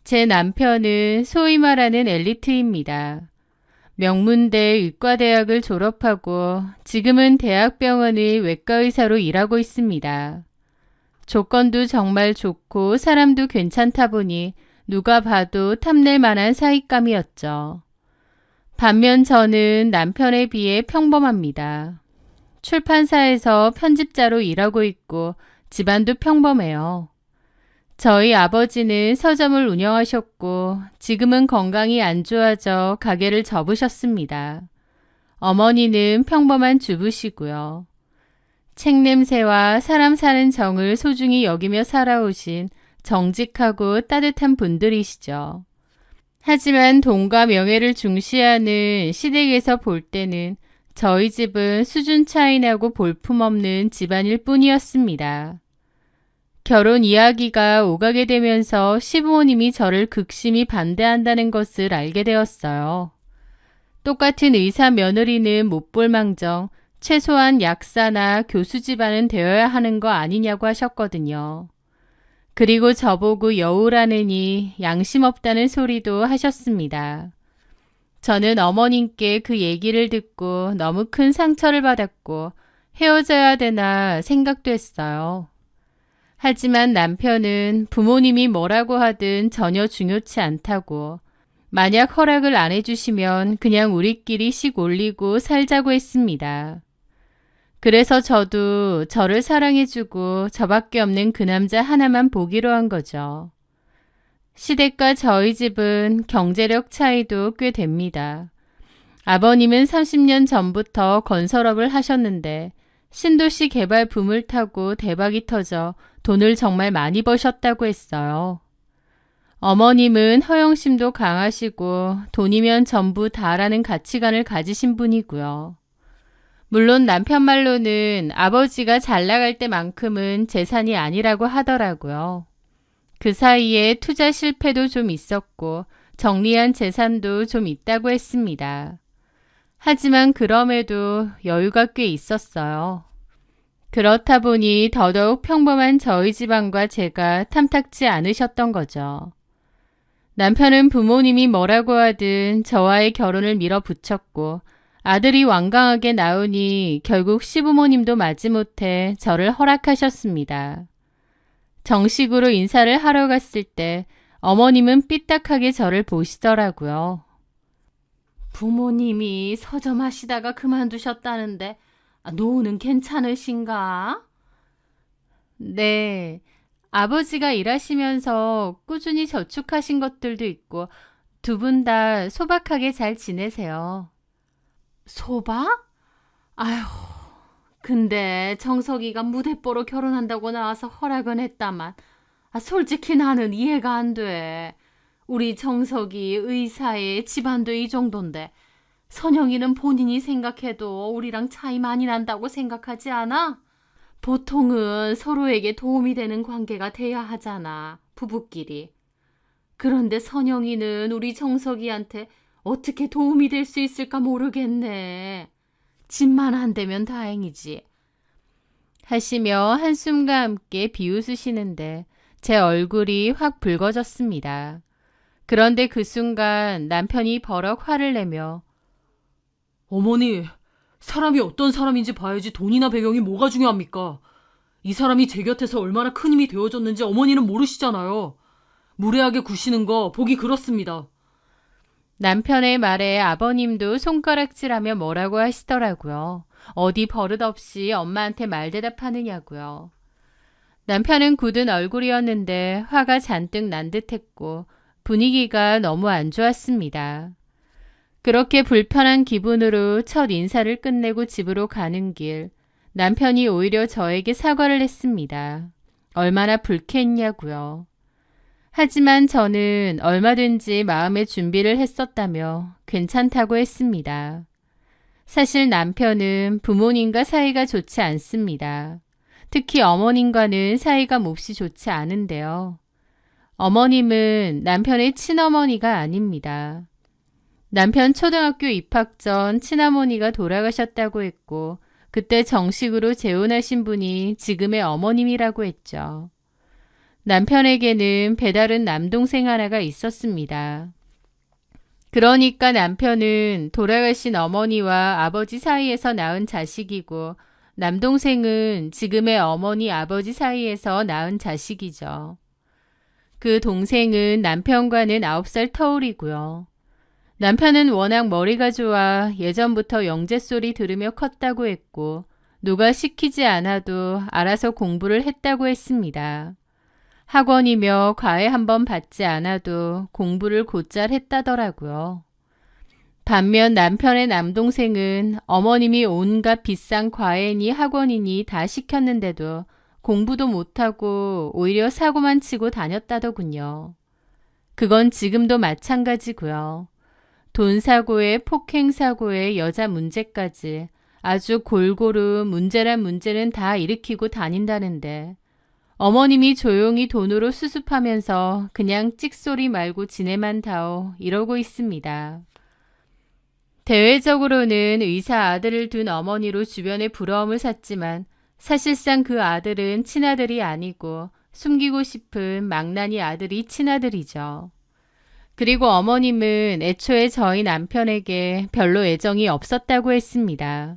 제 남편은 소위 말하는 엘리트입니다. 명문대 의과대학을 졸업하고 지금은 대학병원의 외과의사로 일하고 있습니다. 조건도 정말 좋고 사람도 괜찮다 보니 누가 봐도 탐낼 만한 사윗감이었죠. 반면 저는 남편에 비해 평범합니다. 출판사에서 편집자로 일하고 있고 집안도 평범해요. 저희 아버지는 서점을 운영하셨고 지금은 건강이 안 좋아져 가게를 접으셨습니다. 어머니는 평범한 주부시고요. 책 냄새와 사람 사는 정을 소중히 여기며 살아오신 정직하고 따뜻한 분들이시죠. 하지만 돈과 명예를 중시하는 시댁에서 볼 때는 저희 집은 수준 차이 나고 볼품없는 집안일 뿐이었습니다. 결혼 이야기가 오가게 되면서 시부모님이 저를 극심히 반대한다는 것을 알게 되었어요. 똑같은 의사 며느리는 못 볼 망정 최소한 약사나 교수 집안은 되어야 하는 거 아니냐고 하셨거든요. 그리고 저보고 여우라느니 양심 없다는 소리도 하셨습니다. 저는 어머님께 그 얘기를 듣고 너무 큰 상처를 받았고 헤어져야 되나 생각도 했어요. 하지만 남편은 부모님이 뭐라고 하든 전혀 중요치 않다고 만약 허락을 안 해주시면 그냥 우리끼리 식 올리고 살자고 했습니다. 그래서 저도 저를 사랑해주고 저밖에 없는 그 남자 하나만 보기로 한 거죠. 시댁과 저희 집은 경제력 차이도 꽤 됩니다. 아버님은 30년 전부터 건설업을 하셨는데 신도시 개발 붐을 타고 대박이 터져 돈을 정말 많이 버셨다고 했어요. 어머님은 허영심도 강하시고 돈이면 전부 다라는 가치관을 가지신 분이고요. 물론 남편 말로는 아버지가 잘 나갈 때만큼은 재산이 아니라고 하더라고요. 그 사이에 투자 실패도 좀 있었고 정리한 재산도 좀 있다고 했습니다. 하지만 그럼에도 여유가 꽤 있었어요. 그렇다 보니 더더욱 평범한 저희 집안과 제가 탐탁지 않으셨던 거죠. 남편은 부모님이 뭐라고 하든 저와의 결혼을 밀어붙였고 아들이 완강하게 나오니 결국 시부모님도 마지못해 저를 허락하셨습니다. 정식으로 인사를 하러 갔을 때 어머님은 삐딱하게 저를 보시더라고요. 부모님이 서점하시다가 그만두셨다는데 노후는 괜찮으신가? 네, 아버지가 일하시면서 꾸준히 저축하신 것들도 있고 두 분 다 소박하게 잘 지내세요. 소박? 아휴, 근데 정석이가 무대뽀로 결혼한다고 나와서 허락은 했다만 솔직히 나는 이해가 안 돼. 우리 정석이 의사에 집안도 이 정도인데 선영이는 본인이 생각해도 우리랑 차이 많이 난다고 생각하지 않아? 보통은 서로에게 도움이 되는 관계가 돼야 하잖아, 부부끼리. 그런데 선영이는 우리 정석이한테 어떻게 도움이 될 수 있을까 모르겠네. 집만 안 되면 다행이지. 하시며 한숨과 함께 비웃으시는데 제 얼굴이 확 붉어졌습니다. 그런데 그 순간 남편이 버럭 화를 내며 어머니, 사람이 어떤 사람인지 봐야지 돈이나 배경이 뭐가 중요합니까? 이 사람이 제 곁에서 얼마나 큰 힘이 되어줬는지 어머니는 모르시잖아요. 무례하게 구시는 거 보기 그렇습니다. 남편의 말에 아버님도 손가락질하며 뭐라고 하시더라고요. 어디 버릇없이 엄마한테 말대답하느냐고요. 남편은 굳은 얼굴이었는데 화가 잔뜩 난 듯했고 분위기가 너무 안 좋았습니다. 그렇게 불편한 기분으로 첫 인사를 끝내고 집으로 가는 길, 남편이 오히려 저에게 사과를 했습니다. 얼마나 불쾌했냐고요. 하지만 저는 얼마든지 마음의 준비를 했었다며 괜찮다고 했습니다. 사실 남편은 부모님과 사이가 좋지 않습니다. 특히 어머님과는 사이가 몹시 좋지 않은데요. 어머님은 남편의 친어머니가 아닙니다. 남편 초등학교 입학 전 친어머니가 돌아가셨다고 했고 그때 정식으로 재혼하신 분이 지금의 어머님이라고 했죠. 남편에게는 배다른 남동생 하나가 있었습니다. 그러니까 남편은 돌아가신 어머니와 아버지 사이에서 낳은 자식이고 남동생은 지금의 어머니 아버지 사이에서 낳은 자식이죠. 그 동생은 남편과는 9살 터울이고요. 남편은 워낙 머리가 좋아 예전부터 영재 소리 들으며 컸다고 했고 누가 시키지 않아도 알아서 공부를 했다고 했습니다. 학원이며 과외 한 번 받지 않아도 공부를 곧잘 했다더라고요. 반면 남편의 남동생은 어머님이 온갖 비싼 과외니 학원이니 다 시켰는데도 공부도 못하고 오히려 사고만 치고 다녔다더군요. 그건 지금도 마찬가지고요. 돈 사고에 폭행 사고에 여자 문제까지 아주 골고루 문제란 문제는 다 일으키고 다닌다는데 어머님이 조용히 돈으로 수습하면서 그냥 찍소리 말고 지내만 다오 이러고 있습니다. 대외적으로는 의사 아들을 둔 어머니로 주변에 부러움을 샀지만 사실상 그 아들은 친아들이 아니고 숨기고 싶은 망나니 아들이 친아들이죠. 그리고 어머님은 애초에 저희 남편에게 별로 애정이 없었다고 했습니다.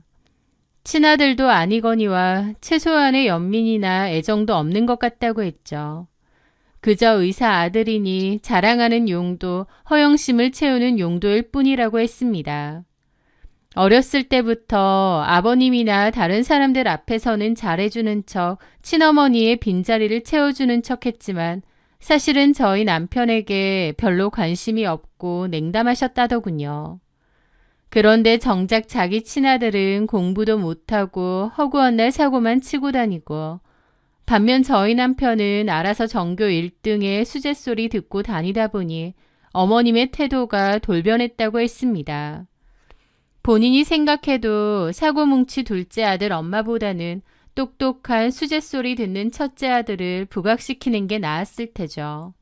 친아들도 아니거니와 최소한의 연민이나 애정도 없는 것 같다고 했죠. 그저 의사 아들이니 자랑하는 용도, 허영심을 채우는 용도일 뿐이라고 했습니다. 어렸을 때부터 아버님이나 다른 사람들 앞에서는 잘해주는 척, 친어머니의 빈자리를 채워주는 척 했지만 사실은 저희 남편에게 별로 관심이 없고 냉담하셨다더군요. 그런데 정작 자기 친아들은 공부도 못하고 허구한 날 사고만 치고 다니고 반면 저희 남편은 알아서 전교 1등의 수제소리 듣고 다니다 보니 어머님의 태도가 돌변했다고 했습니다. 본인이 생각해도 사고뭉치 둘째 아들 엄마보다는 똑똑한 수젯소리 듣는 첫째 아들을 부각시키는 게 나았을 테죠.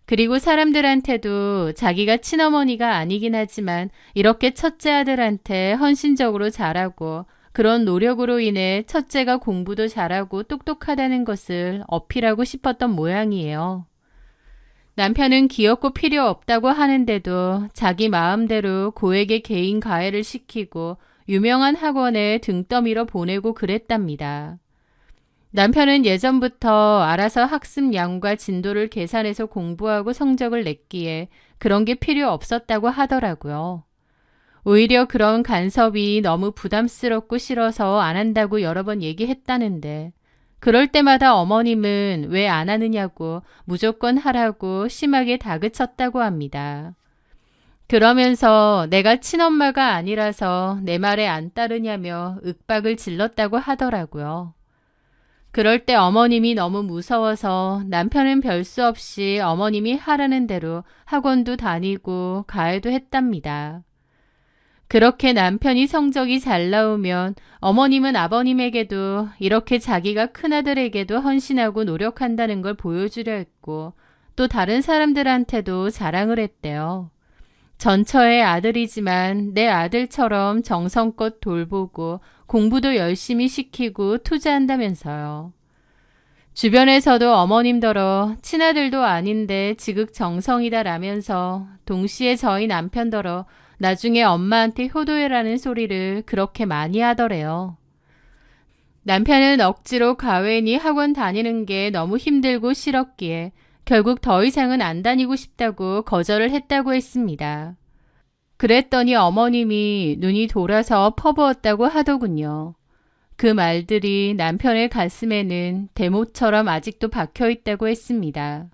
그리고 사람들한테도 자기가 친어머니가 아니긴 하지만 이렇게 첫째 아들한테 헌신적으로 잘하고 그런 노력으로 인해 첫째가 공부도 잘하고 똑똑하다는 것을 어필하고 싶었던 모양이에요. 남편은 귀엽고 필요 없다고 하는데도 자기 마음대로 고액의 개인 과외를 시키고 유명한 학원에 등떠밀어 보내고 그랬답니다. 남편은 예전부터 알아서 학습량과 진도를 계산해서 공부하고 성적을 냈기에 그런 게 필요 없었다고 하더라고요. 오히려 그런 간섭이 너무 부담스럽고 싫어서 안 한다고 여러 번 얘기했다는데 그럴 때마다 어머님은 왜 안 하느냐고 무조건 하라고 심하게 다그쳤다고 합니다. 그러면서 내가 친엄마가 아니라서 내 말에 안 따르냐며 윽박을 질렀다고 하더라고요. 그럴 때 어머님이 너무 무서워서 남편은 별 수 없이 어머님이 하라는 대로 학원도 다니고 가해도 했답니다. 그렇게 남편이 성적이 잘 나오면 어머님은 아버님에게도 이렇게 자기가 큰아들에게도 헌신하고 노력한다는 걸 보여주려 했고 또 다른 사람들한테도 자랑을 했대요. 전처의 아들이지만 내 아들처럼 정성껏 돌보고 공부도 열심히 시키고 투자한다면서요. 주변에서도 어머님더러 친아들도 아닌데 지극정성이다라면서 동시에 저희 남편더러 나중에 엄마한테 효도해라는 소리를 그렇게 많이 하더래요. 남편은 억지로 가외니 학원 다니는 게 너무 힘들고 싫었기에 결국 더 이상은 안 다니고 싶다고 거절을 했다고 했습니다. 그랬더니 어머님이 눈이 돌아서 퍼부었다고 하더군요. 그 말들이 남편의 가슴에는 대못처럼 아직도 박혀있다고 했습니다.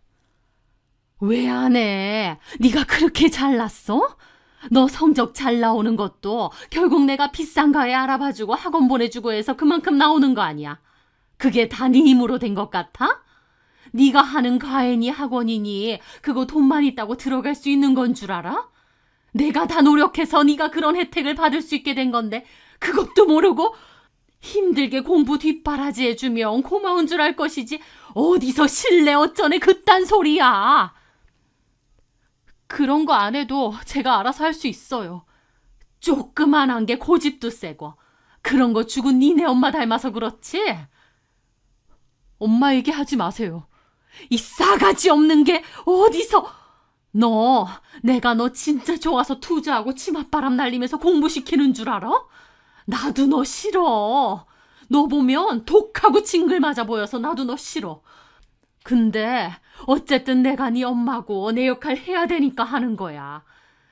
왜 안 해? 네가 그렇게 잘났어? 너 성적 잘 나오는 것도 결국 내가 비싼 과외 알아봐주고 학원 보내주고 해서 그만큼 나오는 거 아니야. 그게 다 네 힘으로 된 것 같아? 네가 하는 과외니 학원이니 그거 돈만 있다고 들어갈 수 있는 건 줄 알아? 내가 다 노력해서 네가 그런 혜택을 받을 수 있게 된 건데 그것도 모르고 힘들게 공부 뒷바라지 해주면 고마운 줄 알 것이지 어디서 실내 어쩌네 그딴 소리야. 그런 거 안 해도 제가 알아서 할 수 있어요. 조그만한 게 고집도 세고 그런 거 죽은 니네 엄마 닮아서 그렇지? 엄마 얘기하지 마세요. 이 싸가지 없는 게 어디서... 내가 너 진짜 좋아서 투자하고 치맛바람 날리면서 공부시키는 줄 알아? 나도 너 싫어. 너 보면 독하고 징글맞아 보여서 나도 너 싫어. 근데 어쨌든 내가 네 엄마고 내 역할 해야 되니까 하는 거야.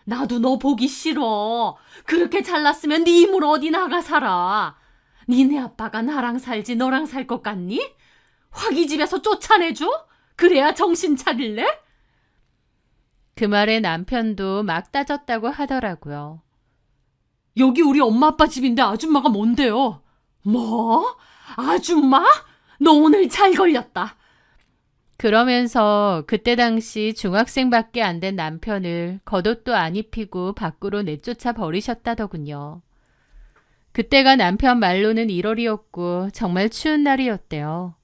나도 너 보기 싫어. 그렇게 잘났으면 네 힘으로 어디 나가 살아. 니네 아빠가 나랑 살지 너랑 살 것 같니? 화기 집에서 쫓아내줘? 그래야 정신 차릴래? 그 말에 남편도 막 따졌다고 하더라고요. 여기 우리 엄마 아빠 집인데 아줌마가 뭔데요? 뭐? 아줌마? 너 오늘 잘 걸렸다. 그러면서 그때 당시 중학생밖에 안 된 남편을 겉옷도 안 입히고 밖으로 내쫓아 버리셨다더군요. 그때가 남편 말로는 1월이었고 정말 추운 날이었대요.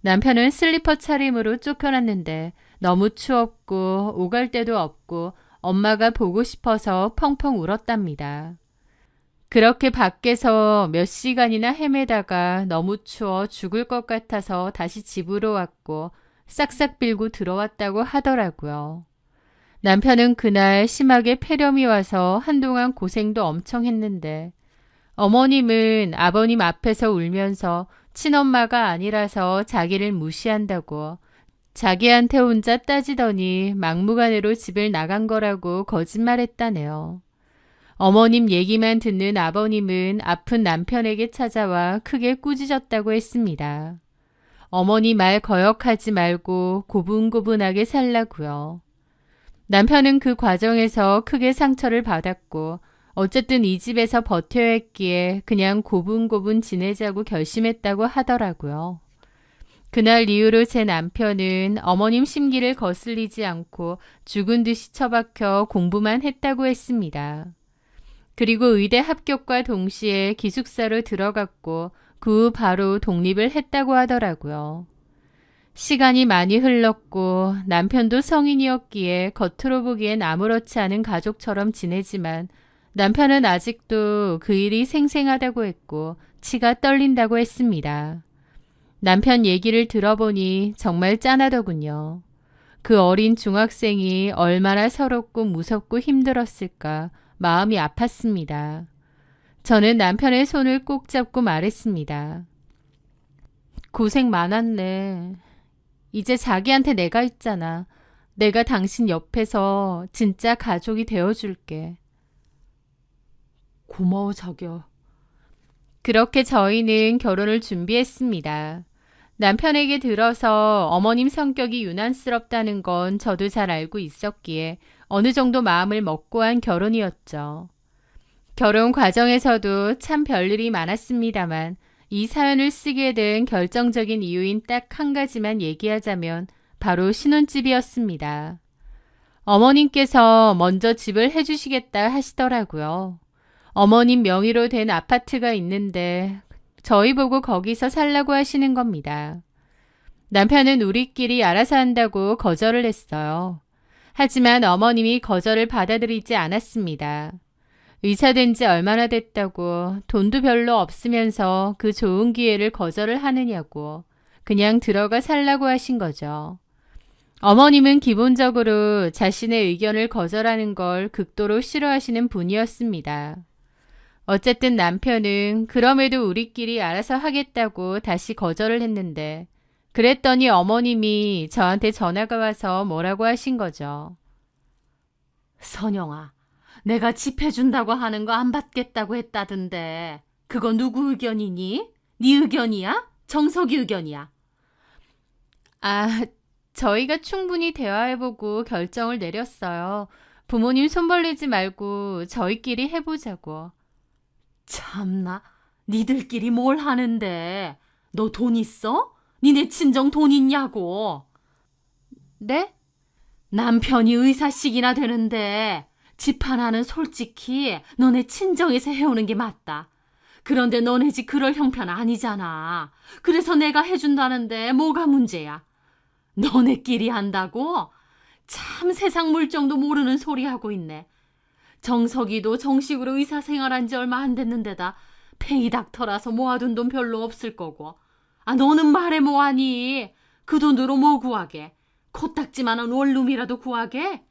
남편은 슬리퍼 차림으로 쫓겨났는데 너무 추웠고 오갈 데도 없고 엄마가 보고 싶어서 펑펑 울었답니다. 그렇게 밖에서 몇 시간이나 헤매다가 너무 추워 죽을 것 같아서 다시 집으로 왔고 싹싹 빌고 들어왔다고 하더라고요. 남편은 그날 심하게 폐렴이 와서 한동안 고생도 엄청 했는데 어머님은 아버님 앞에서 울면서 친엄마가 아니라서 자기를 무시한다고 자기한테 혼자 따지더니 막무가내로 집을 나간 거라고 거짓말했다네요. 어머님 얘기만 듣는 아버님은 아픈 남편에게 찾아와 크게 꾸짖었다고 했습니다. 어머니 말 거역하지 말고 고분고분하게 살라고요. 남편은 그 과정에서 크게 상처를 받았고 어쨌든 이 집에서 버텨야 했기에 그냥 고분고분 지내자고 결심했다고 하더라고요. 그날 이후로 제 남편은 어머님 심기를 거슬리지 않고 죽은 듯이 처박혀 공부만 했다고 했습니다. 그리고 의대 합격과 동시에 기숙사로 들어갔고 그 후 바로 독립을 했다고 하더라고요. 시간이 많이 흘렀고 남편도 성인이었기에 겉으로 보기엔 아무렇지 않은 가족처럼 지내지만 남편은 아직도 그 일이 생생하다고 했고 치가 떨린다고 했습니다. 남편 얘기를 들어보니 정말 짠하더군요. 그 어린 중학생이 얼마나 서럽고 무섭고 힘들었을까 마음이 아팠습니다. 저는 남편의 손을 꼭 잡고 말했습니다. 고생 많았네. 이제 자기한테 내가 있잖아. 내가 당신 옆에서 진짜 가족이 되어줄게. 고마워, 자기야. 그렇게 저희는 결혼을 준비했습니다. 남편에게 들어서 어머님 성격이 유난스럽다는 건 저도 잘 알고 있었기에 어느 정도 마음을 먹고 한 결혼이었죠. 결혼 과정에서도 참 별일이 많았습니다만 이 사연을 쓰게 된 결정적인 이유인 딱 한 가지만 얘기하자면 바로 신혼집이었습니다. 어머님께서 먼저 집을 해주시겠다 하시더라고요. 어머님 명의로 된 아파트가 있는데 저희 보고 거기서 살라고 하시는 겁니다. 남편은 우리끼리 알아서 한다고 거절을 했어요. 하지만 어머님이 거절을 받아들이지 않았습니다. 의사된 지 얼마나 됐다고 돈도 별로 없으면서 그 좋은 기회를 거절을 하느냐고 그냥 들어가 살라고 하신 거죠. 어머님은 기본적으로 자신의 의견을 거절하는 걸 극도로 싫어하시는 분이었습니다. 어쨌든 남편은 그럼에도 우리끼리 알아서 하겠다고 다시 거절을 했는데 그랬더니 어머님이 저한테 전화가 와서 뭐라고 하신 거죠. 선영아, 내가 집 해준다고 하는 거 안 받겠다고 했다던데 그거 누구 의견이니? 네 의견이야? 정석이 의견이야? 저희가 충분히 대화해보고 결정을 내렸어요. 부모님 손 벌리지 말고 저희끼리 해보자고. 참나, 니들끼리 뭘 하는데? 너 돈 있어? 니네 친정 돈 있냐고? 네? 남편이 의사씩이나 되는데 집 하나는 솔직히 너네 친정에서 해오는 게 맞다. 그런데 너네 집 그럴 형편 아니잖아. 그래서 내가 해준다는데 뭐가 문제야? 너네끼리 한다고? 참 세상 물정도 모르는 소리 하고 있네. 정석이도 정식으로 의사 생활한 지 얼마 안 됐는데다 페이닥터라서 모아둔 돈 별로 없을 거고. 너는 말해 뭐하니? 그 돈으로 뭐 구하게? 코딱지만한 원룸이라도 구하게?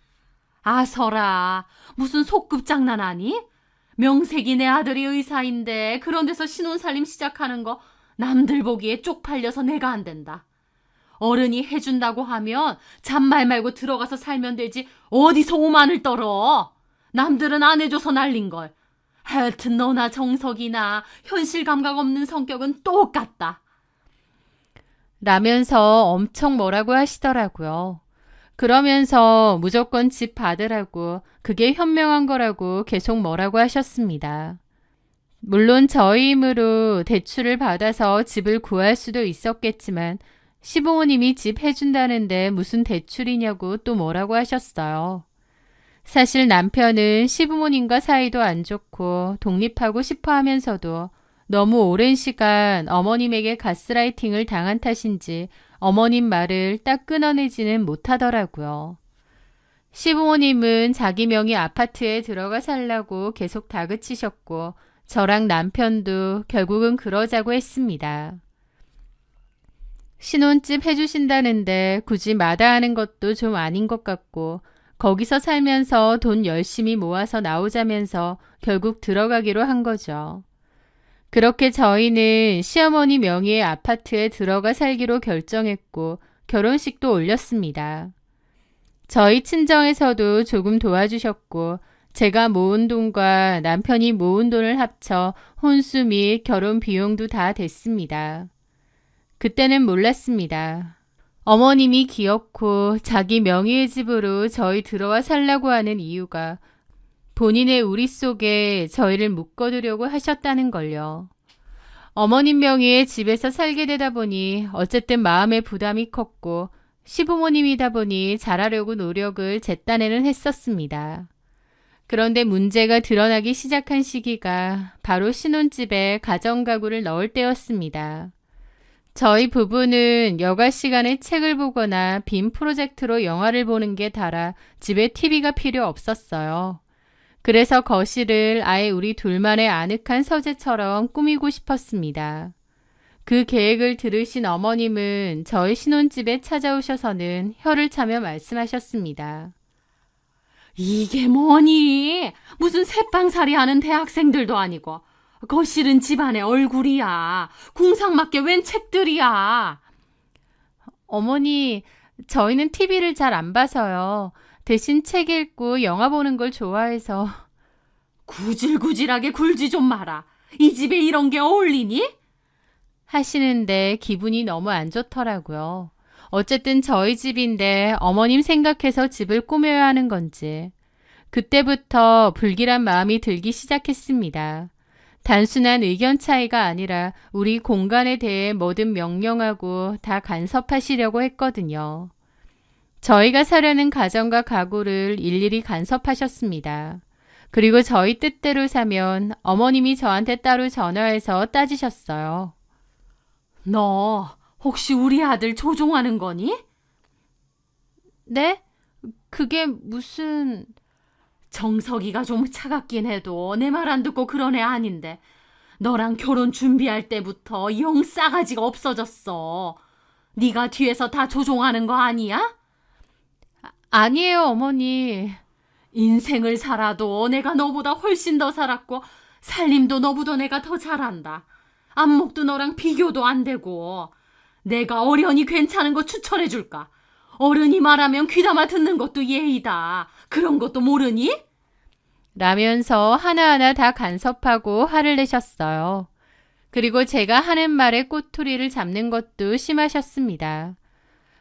설아, 무슨 속급 장난하니? 명색이 내 아들이 의사인데 그런 데서 신혼살림 시작하는 거 남들 보기에 쪽팔려서 내가 안 된다. 어른이 해준다고 하면 잔말 말고 들어가서 살면 되지 어디서 오만을 떨어. 남들은 안 해줘서 날린걸. 하여튼 너나 정석이나 현실 감각 없는 성격은 똑같다. 라면서 엄청 뭐라고 하시더라고요. 그러면서 무조건 집 받으라고 그게 현명한 거라고 계속 뭐라고 하셨습니다. 물론 저희 힘으로 대출을 받아서 집을 구할 수도 있었겠지만 시부모님이 집 해준다는데 무슨 대출이냐고 또 뭐라고 하셨어요. 사실 남편은 시부모님과 사이도 안 좋고 독립하고 싶어 하면서도 너무 오랜 시간 어머님에게 가스라이팅을 당한 탓인지 어머님 말을 딱 끊어내지는 못하더라고요. 시부모님은 자기 명의 아파트에 들어가 살라고 계속 다그치셨고 저랑 남편도 결국은 그러자고 했습니다. 신혼집 해주신다는데 굳이 마다하는 것도 좀 아닌 것 같고 거기서 살면서 돈 열심히 모아서 나오자면서 결국 들어가기로 한 거죠. 그렇게 저희는 시어머니 명의의 아파트에 들어가 살기로 결정했고 결혼식도 올렸습니다. 저희 친정에서도 조금 도와주셨고 제가 모은 돈과 남편이 모은 돈을 합쳐 혼수 및 결혼 비용도 다 됐습니다. 그때는 몰랐습니다. 어머님이 기어코 자기 명의의 집으로 저희 들어와 살라고 하는 이유가 본인의 우리 속에 저희를 묶어두려고 하셨다는 걸요. 어머님 명의의 집에서 살게 되다 보니 어쨌든 마음의 부담이 컸고 시부모님이다 보니 잘하려고 노력을 제 딴에는 했었습니다. 그런데 문제가 드러나기 시작한 시기가 바로 신혼집에 가정가구를 넣을 때였습니다. 저희 부부는 여가 시간에 책을 보거나 빔 프로젝트로 영화를 보는 게 달아 집에 TV가 필요 없었어요. 그래서 거실을 아예 우리 둘만의 아늑한 서재처럼 꾸미고 싶었습니다. 그 계획을 들으신 어머님은 저희 신혼집에 찾아오셔서는 혀를 차며 말씀하셨습니다. 이게 뭐니? 무슨 새빵살이 하는 대학생들도 아니고 거실은 집안의 얼굴이야. 궁상맞게 웬 책들이야. 어머니, 저희는 TV를 잘 안 봐서요. 대신 책 읽고 영화 보는 걸 좋아해서. 구질구질하게 굴지 좀 마라. 이 집에 이런 게 어울리니? 하시는데 기분이 너무 안 좋더라고요. 어쨌든 저희 집인데 어머님 생각해서 집을 꾸며야 하는 건지. 그때부터 불길한 마음이 들기 시작했습니다. 단순한 의견 차이가 아니라 우리 공간에 대해 뭐든 명령하고 다 간섭하시려고 했거든요. 저희가 사려는 가정과 가구를 일일이 간섭하셨습니다. 그리고 저희 뜻대로 사면 어머님이 저한테 따로 전화해서 따지셨어요. 너 혹시 우리 아들 조종하는 거니? 네? 그게 무슨... 정석이가 좀 차갑긴 해도 내 말 안 듣고 그런 애 아닌데 너랑 결혼 준비할 때부터 영 싸가지가 없어졌어. 네가 뒤에서 다 조종하는 거 아니야? 아니에요, 어머니. 인생을 살아도 내가 너보다 훨씬 더 살았고 살림도 너보다 내가 더 잘한다. 안목도 너랑 비교도 안 되고 내가 어련히 괜찮은 거 추천해 줄까? 어른이 말하면 귀담아 듣는 것도 예의다. 그런 것도 모르니? 라면서 하나하나 다 간섭하고 화를 내셨어요. 그리고 제가 하는 말에 꼬투리를 잡는 것도 심하셨습니다.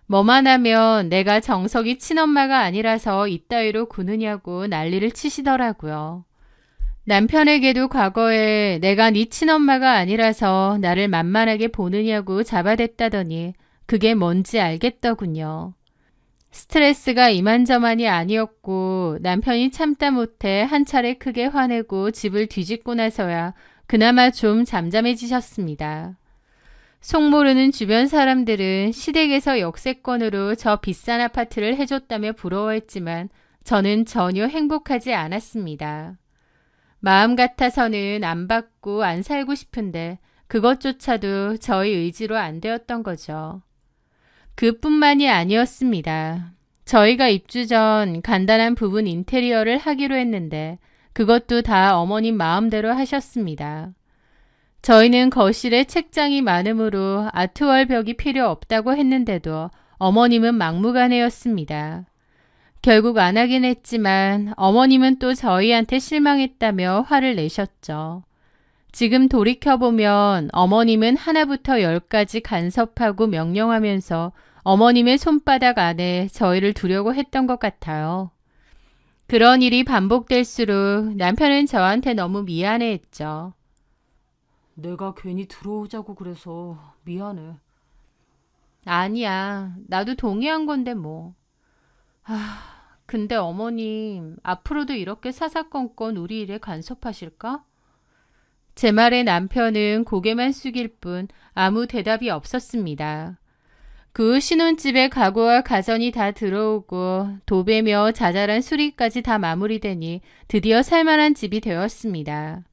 뭐만 하면 내가 정석이 친엄마가 아니라서 이따위로 구느냐고 난리를 치시더라고요. 남편에게도 과거에 내가 네 친엄마가 아니라서 나를 만만하게 보느냐고 잡아댔다더니 그게 뭔지 알겠더군요. 스트레스가 이만저만이 아니었고 남편이 참다 못해 한 차례 크게 화내고 집을 뒤집고 나서야 그나마 좀 잠잠해지셨습니다. 속 모르는 주변 사람들은 시댁에서 역세권으로 저 비싼 아파트를 해줬다며 부러워했지만 저는 전혀 행복하지 않았습니다. 마음 같아서는 안 받고 안 살고 싶은데 그것조차도 저희 의지로 안 되었던 거죠. 그뿐만이 아니었습니다. 저희가 입주 전 간단한 부분 인테리어를 하기로 했는데 그것도 다 어머님 마음대로 하셨습니다. 저희는 거실에 책장이 많으므로 아트월 벽이 필요 없다고 했는데도 어머님은 막무가내였습니다. 결국 안 하긴 했지만 어머님은 또 저희한테 실망했다며 화를 내셨죠. 지금 돌이켜보면 어머님은 하나부터 열까지 간섭하고 명령하면서 어머님의 손바닥 안에 저희를 두려고 했던 것 같아요. 그런 일이 반복될수록 남편은 저한테 너무 미안해했죠. 내가 괜히 들어오자고 그래서 미안해. 아니야, 나도 동의한 건데 뭐. 근데 어머님, 앞으로도 이렇게 사사건건 우리 일에 간섭하실까? 제 말에 남편은 고개만 숙일 뿐 아무 대답이 없었습니다. 그 후 신혼집에 가구와 가전이 다 들어오고 도배며 자잘한 수리까지 다 마무리되니 드디어 살만한 집이 되었습니다.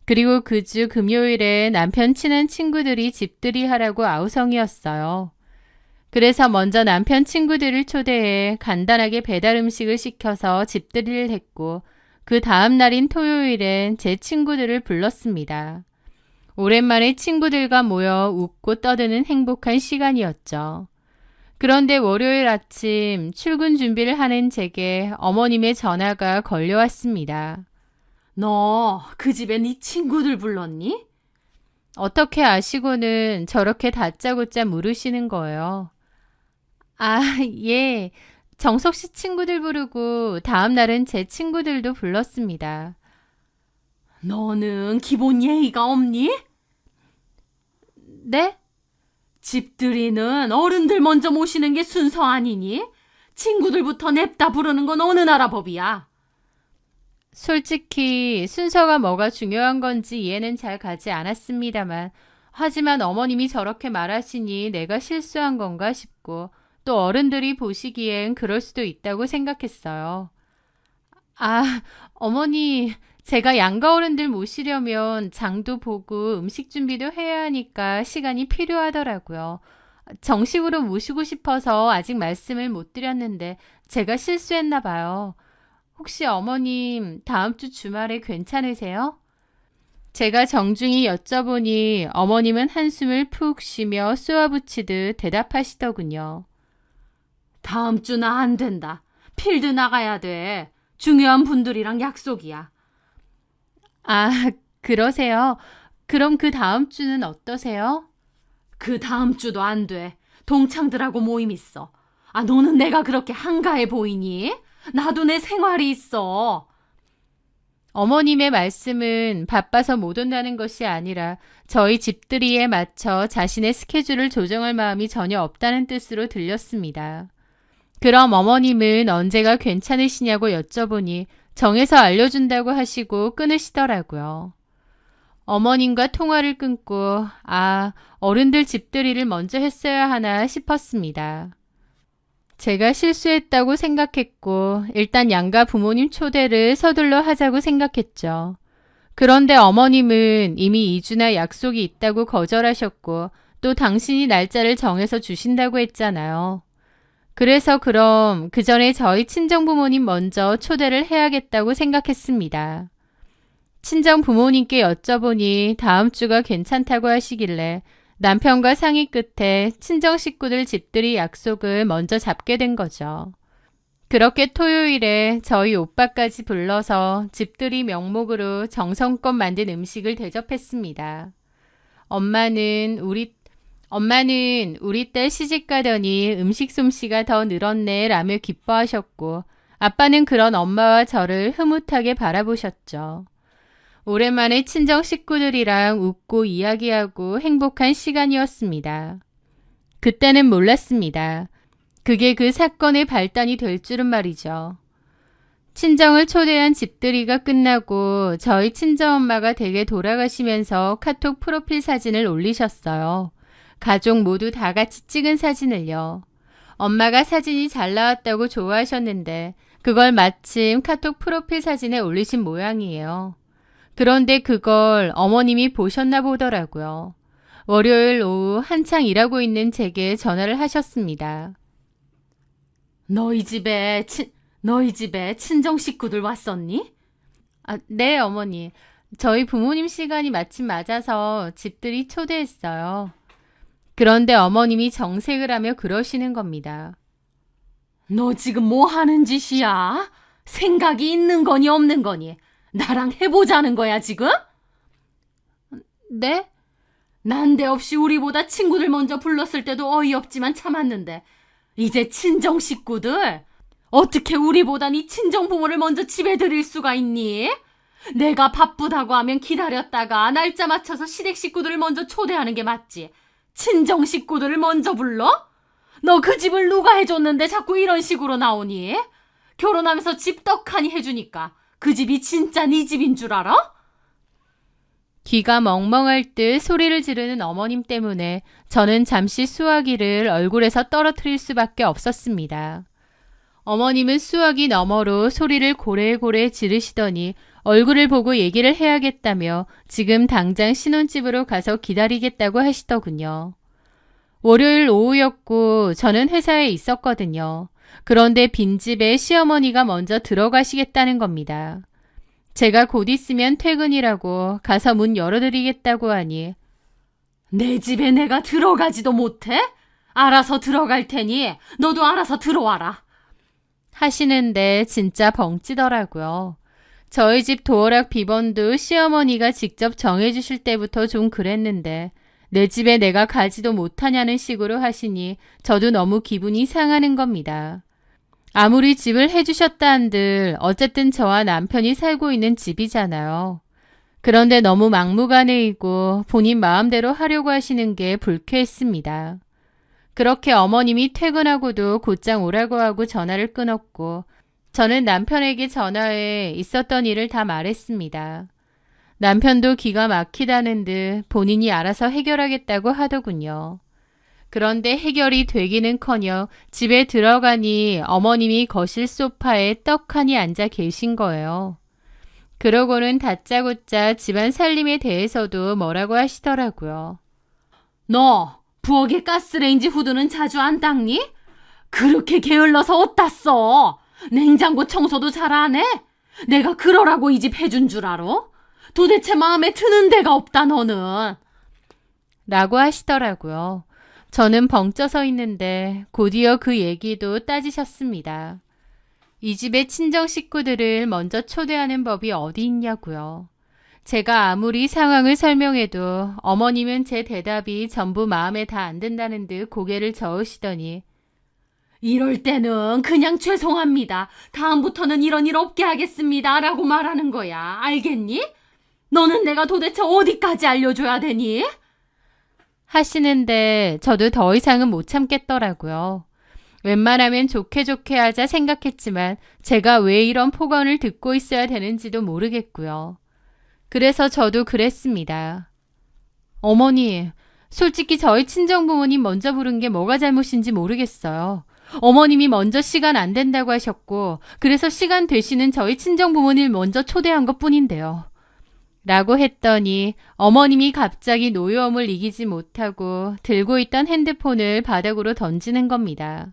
그리고 그 주 금요일에 남편 친한 친구들이 집들이 하라고 아우성이었어요. 그래서 먼저 남편 친구들을 초대해 간단하게 배달 음식을 시켜서 집들이를 했고 그 다음 날인 토요일엔 제 친구들을 불렀습니다. 오랜만에 친구들과 모여 웃고 떠드는 행복한 시간이었죠. 그런데 월요일 아침 출근 준비를 하는 제게 어머님의 전화가 걸려왔습니다. 너 그 집에 네 친구들 불렀니? 어떻게 아시고는 저렇게 다짜고짜 물으시는 거예요. 아, 예. 정석 씨 친구들 부르고 다음 날은 제 친구들도 불렀습니다. 너는 기본 예의가 없니? 네? 집들이는 어른들 먼저 모시는 게 순서 아니니? 친구들부터 냅다 부르는 건 어느 나라 법이야? 솔직히 순서가 뭐가 중요한 건지 이해는 잘 가지 않았습니다만, 하지만 어머님이 저렇게 말하시니 내가 실수한 건가 싶고, 또 어른들이 보시기엔 그럴 수도 있다고 생각했어요. 아, 어머니, 제가 양가 어른들 모시려면 장도 보고 음식 준비도 해야 하니까 시간이 필요하더라고요. 정식으로 모시고 싶어서 아직 말씀을 못 드렸는데 제가 실수했나 봐요. 혹시 어머님 다음 주 주말에 괜찮으세요? 제가 정중히 여쭤보니 어머님은 한숨을 푹 쉬며 쏘아붙이듯 대답하시더군요. 다음 주는 안 된다. 필드 나가야 돼. 중요한 분들이랑 약속이야. 아, 그러세요? 그럼 그 다음 주는 어떠세요? 그 다음 주도 안 돼. 동창들하고 모임 있어. 아, 너는 내가 그렇게 한가해 보이니? 나도 내 생활이 있어. 어머님의 말씀은 바빠서 못 온다는 것이 아니라 저희 집들이에 맞춰 자신의 스케줄을 조정할 마음이 전혀 없다는 뜻으로 들렸습니다. 그럼 어머님은 언제가 괜찮으시냐고 여쭤보니 정해서 알려준다고 하시고 끊으시더라고요. 어머님과 통화를 끊고 어른들 집들이를 먼저 했어야 하나 싶었습니다. 제가 실수했다고 생각했고 일단 양가 부모님 초대를 서둘러 하자고 생각했죠. 그런데 어머님은 이미 2주나 약속이 있다고 거절하셨고 또 당신이 날짜를 정해서 주신다고 했잖아요. 그래서 그럼 그 전에 저희 친정 부모님 먼저 초대를 해야겠다고 생각했습니다. 친정 부모님께 여쭤보니 다음 주가 괜찮다고 하시길래 남편과 상의 끝에 친정 식구들 집들이 약속을 먼저 잡게 된 거죠. 그렇게 토요일에 저희 오빠까지 불러서 집들이 명목으로 정성껏 만든 음식을 대접했습니다. 엄마는 우리 딸 시집 가더니 음식 솜씨가 더 늘었네 라며 기뻐하셨고 아빠는 그런 엄마와 저를 흐뭇하게 바라보셨죠. 오랜만에 친정 식구들이랑 웃고 이야기하고 행복한 시간이었습니다. 그때는 몰랐습니다. 그게 그 사건의 발단이 될 줄은 말이죠. 친정을 초대한 집들이가 끝나고 저희 친정엄마가 댁에 돌아가시면서 카톡 프로필 사진을 올리셨어요. 가족 모두 다 같이 찍은 사진을요. 엄마가 사진이 잘 나왔다고 좋아하셨는데 그걸 마침 카톡 프로필 사진에 올리신 모양이에요. 그런데 그걸 어머님이 보셨나 보더라고요. 월요일 오후 한창 일하고 있는 제게 전화를 하셨습니다. 너희 집에 친정 식구들 왔었니? 네, 어머니. 저희 부모님 시간이 마침 맞아서 집들이 초대했어요. 그런데 어머님이 정색을 하며 그러시는 겁니다. 너 지금 뭐 하는 짓이야? 생각이 있는 거니 없는 거니? 나랑 해보자는 거야 지금? 네? 난데없이 우리보다 친구들 먼저 불렀을 때도 어이없지만 참았는데 이제 친정 식구들? 어떻게 우리보다 네 친정 부모를 먼저 집에 들일 수가 있니? 내가 바쁘다고 하면 기다렸다가 날짜 맞춰서 시댁 식구들을 먼저 초대하는 게 맞지. 친정 식구들을 먼저 불러? 너 그 집을 누가 해줬는데 자꾸 이런 식으로 나오니? 결혼하면서 집 떡하니 해주니까 그 집이 진짜 네 집인 줄 알아? 귀가 멍멍할 듯 소리를 지르는 어머님 때문에 저는 잠시 수화기를 얼굴에서 떨어뜨릴 수밖에 없었습니다. 어머님은 수화기 너머로 소리를 고래고래 지르시더니 얼굴을 보고 얘기를 해야겠다며 지금 당장 신혼집으로 가서 기다리겠다고 하시더군요. 월요일 오후였고 저는 회사에 있었거든요. 그런데 빈집에 시어머니가 먼저 들어가시겠다는 겁니다. 제가 곧 있으면 퇴근이라고 가서 문 열어드리겠다고 하니 내 집에 내가 들어가지도 못해? 알아서 들어갈 테니 너도 알아서 들어와라. 하시는데 진짜 벙찌더라고요. 저희 집 도어락 비번도 시어머니가 직접 정해주실 때부터 좀 그랬는데 내 집에 내가 가지도 못하냐는 식으로 하시니 저도 너무 기분이 상하는 겁니다. 아무리 집을 해주셨다 한들 어쨌든 저와 남편이 살고 있는 집이잖아요. 그런데 너무 막무가내이고 본인 마음대로 하려고 하시는 게 불쾌했습니다. 그렇게 어머님이 퇴근하고도 곧장 오라고 하고 전화를 끊었고 저는 남편에게 전화해 있었던 일을 다 말했습니다. 남편도 기가 막히다는 듯 본인이 알아서 해결하겠다고 하더군요. 그런데 해결이 되기는커녕 집에 들어가니 어머님이 거실 소파에 떡하니 앉아 계신 거예요. 그러고는 다짜고짜 집안 살림에 대해서도 뭐라고 하시더라고요. 너 부엌에 가스레인지 후드는 자주 안 닦니? 그렇게 게을러서 어디다 써? 냉장고 청소도 잘 안 해? 내가 그러라고 이 집 해준 줄 알아? 도대체 마음에 드는 데가 없다 너는. 라고 하시더라고요. 저는 벙쪄서 있는데 곧이어 그 얘기도 따지셨습니다. 이 집의 친정 식구들을 먼저 초대하는 법이 어디 있냐고요. 제가 아무리 상황을 설명해도 어머님은 제 대답이 전부 마음에 다 안 든다는 듯 고개를 저으시더니 이럴 때는 그냥 죄송합니다. 다음부터는 이런 일 없게 하겠습니다. 라고 말하는 거야. 알겠니? 너는 내가 도대체 어디까지 알려줘야 되니? 하시는데 저도 더 이상은 못 참겠더라고요. 웬만하면 좋게 하자 생각했지만 제가 왜 이런 폭언을 듣고 있어야 되는지도 모르겠고요. 그래서 저도 그랬습니다. 어머니, 솔직히 저희 친정부모님 먼저 부른 게 뭐가 잘못인지 모르겠어요. 어머님이 먼저 시간 안 된다고 하셨고 그래서 시간 되시는 저희 친정부모님 먼저 초대한 것뿐인데요. 라고 했더니 어머님이 갑자기 노여움을 이기지 못하고 들고 있던 핸드폰을 바닥으로 던지는 겁니다.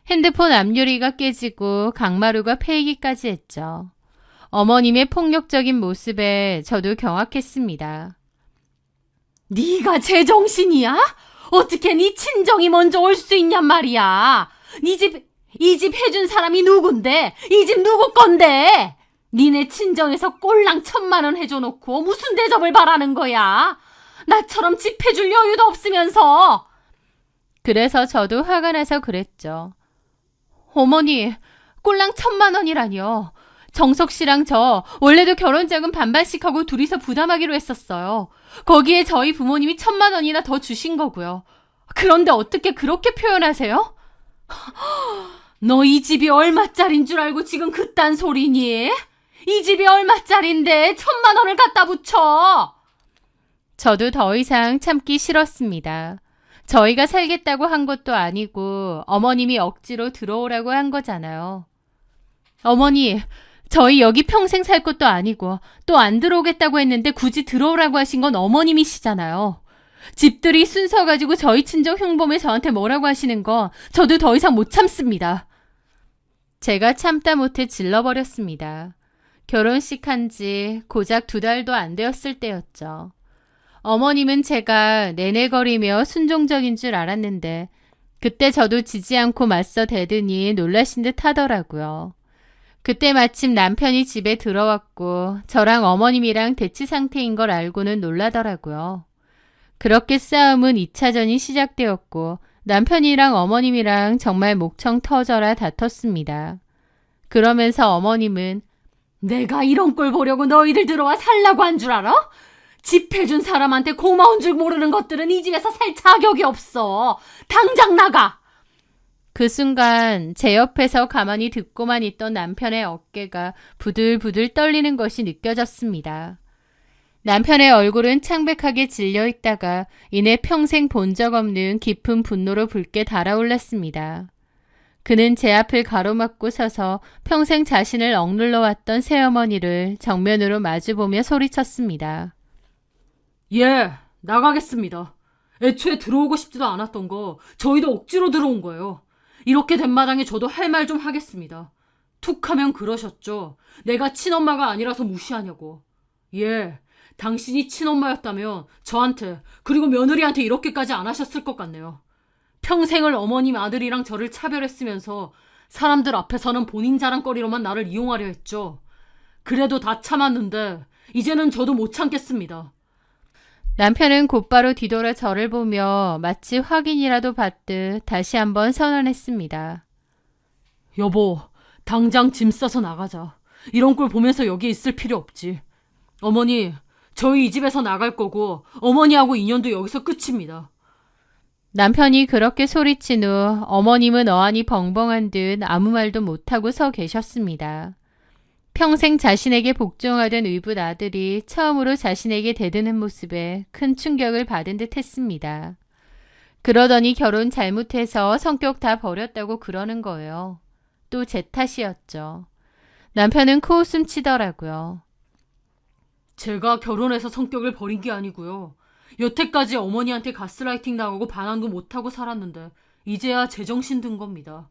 핸드폰 앞유리가 깨지고 강마루가 패이기까지 했죠. 어머님의 폭력적인 모습에 저도 경악했습니다. 네가 제정신이야? 어떻게 네 친정이 먼저 올 수 있냔 말이야. 이 집 해준 사람이 누군데? 이 집 누구 건데? 니네 친정에서 꼴랑 1,000만 원 해줘놓고 무슨 대접을 바라는 거야? 나처럼 집 해줄 여유도 없으면서. 그래서 저도 화가 나서 그랬죠. 어머니, 꼴랑 1,000만 원이라니요. 정석 씨랑 저 원래도 결혼자금 반반씩 하고 둘이서 부담하기로 했었어요. 거기에 저희 부모님이 1,000만 원이나 더 주신 거고요. 그런데 어떻게 그렇게 표현하세요? 너 이 집이 얼마짜린 줄 알고 지금 그딴 소리니? 이 집이 얼마짜린데 1,000만 원을 갖다 붙여? 저도 더 이상 참기 싫었습니다. 저희가 살겠다고 한 것도 아니고 어머님이 억지로 들어오라고 한 거잖아요. 어머니, 저희 여기 평생 살 것도 아니고 또 안 들어오겠다고 했는데 굳이 들어오라고 하신 건 어머님이시잖아요. 집들이 순서 가지고 저희 친정 흉범에 저한테 뭐라고 하시는 거 저도 더 이상 못 참습니다. 제가 참다 못해 질러버렸습니다. 결혼식 한 지 고작 2달도 안 되었을 때였죠. 어머님은 제가 내내거리며 순종적인 줄 알았는데 그때 저도 지지 않고 맞서 대더니 놀라신 듯 하더라고요. 그때 마침 남편이 집에 들어왔고 저랑 어머님이랑 대치 상태인 걸 알고는 놀라더라고요. 그렇게 싸움은 2차전이 시작되었고 남편이랑 어머님이랑 정말 목청 터져라 다퉜습니다. 그러면서 어머님은 내가 이런 꼴 보려고 너희들 들어와 살라고 한 줄 알아? 집 해준 사람한테 고마운 줄 모르는 것들은 이 집에서 살 자격이 없어. 당장 나가! 그 순간 제 옆에서 가만히 듣고만 있던 남편의 어깨가 부들부들 떨리는 것이 느껴졌습니다. 남편의 얼굴은 창백하게 질려 있다가 이내 평생 본 적 없는 깊은 분노로 붉게 달아올랐습니다. 그는 제 앞을 가로막고 서서 평생 자신을 억눌러 왔던 새어머니를 정면으로 마주보며 소리쳤습니다. 예, 나가겠습니다. 애초에 들어오고 싶지도 않았던 거 저희도 억지로 들어온 거예요. 이렇게 된 마당에 저도 할 말 좀 하겠습니다. 툭 하면 그러셨죠. 내가 친엄마가 아니라서 무시하냐고. 예, 당신이 친엄마였다면 저한테 그리고 며느리한테 이렇게까지 안 하셨을 것 같네요. 평생을 어머님 아들이랑 저를 차별했으면서 사람들 앞에서는 본인 자랑거리로만 나를 이용하려 했죠. 그래도 다 참았는데 이제는 저도 못 참겠습니다. 남편은 곧바로 뒤돌아 저를 보며 마치 확인이라도 받듯 다시 한번 선언했습니다. 여보, 당장 짐 싸서 나가자. 이런 꼴 보면서 여기 있을 필요 없지. 어머니, 저희 이 집에서 나갈 거고 어머니하고 인연도 여기서 끝입니다. 남편이 그렇게 소리친 후 어머님은 어안이 벙벙한 듯 아무 말도 못하고 서 계셨습니다. 평생 자신에게 복종하던 의붓 아들이 처음으로 자신에게 대드는 모습에 큰 충격을 받은 듯 했습니다. 그러더니 결혼 잘못해서 성격 다 버렸다고 그러는 거예요. 또 제 탓이었죠. 남편은 코웃음 치더라고요. 제가 결혼해서 성격을 버린 게 아니고요. 여태까지 어머니한테 가스라이팅 당하고 반항도 못하고 살았는데 이제야 제정신 든 겁니다.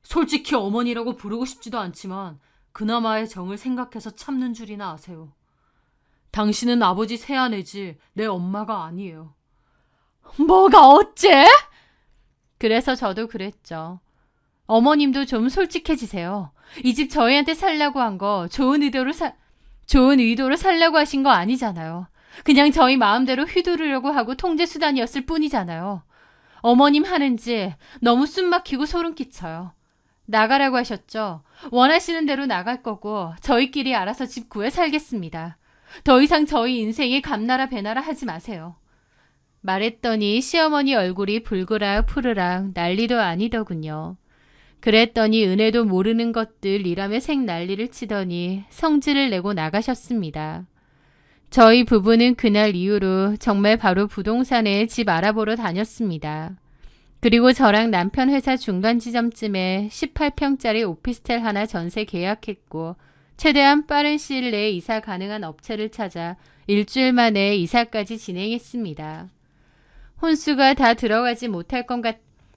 솔직히 어머니라고 부르고 싶지도 않지만 그나마의 정을 생각해서 참는 줄이나 아세요. 당신은 아버지 새아내지 내 엄마가 아니에요. 뭐가 어째? 그래서 저도 그랬죠. 어머님도 좀 솔직해지세요. 이 집 저희한테 살라고 한 거 좋은 의도로 살라고 하신 거 아니잖아요. 그냥 저희 마음대로 휘두르려고 하고 통제 수단이었을 뿐이잖아요. 어머님 하는지 너무 숨막히고 소름 끼쳐요. 나가라고 하셨죠? 원하시는 대로 나갈 거고 저희끼리 알아서 집 구해 살겠습니다. 더 이상 저희 인생에 감나라 배나라 하지 마세요. 말했더니 시어머니 얼굴이 붉으락 푸르락 난리도 아니더군요. 그랬더니 은혜도 모르는 것들이라며 생난리를 치더니 성질을 내고 나가셨습니다. 저희 부부는 그날 이후로 정말 바로 부동산에 집 알아보러 다녔습니다. 그리고 저랑 남편 회사 중간 지점쯤에 18평짜리 오피스텔 하나 전세 계약했고 최대한 빠른 시일 내에 이사 가능한 업체를 찾아 일주일 만에 이사까지 진행했습니다.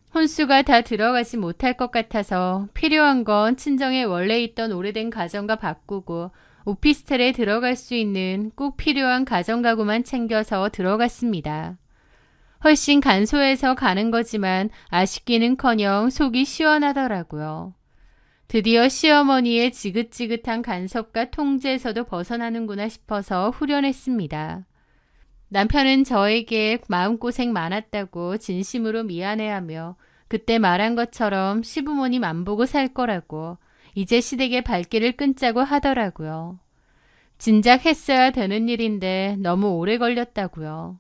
혼수가 다 들어가지 못할 것 같아서 필요한 건 친정에 원래 있던 오래된 가정과 바꾸고 오피스텔에 들어갈 수 있는 꼭 필요한 가정가구만 챙겨서 들어갔습니다. 훨씬 간소해서 가는 거지만 아쉽기는커녕 속이 시원하더라고요. 드디어 시어머니의 지긋지긋한 간섭과 통제에서도 벗어나는구나 싶어서 후련했습니다. 남편은 저에게 마음고생 많았다고 진심으로 미안해하며 그때 말한 것처럼 시부모님 안 보고 살 거라고 이제 시댁의 발길을 끊자고 하더라고요. 진작 했어야 되는 일인데 너무 오래 걸렸다고요.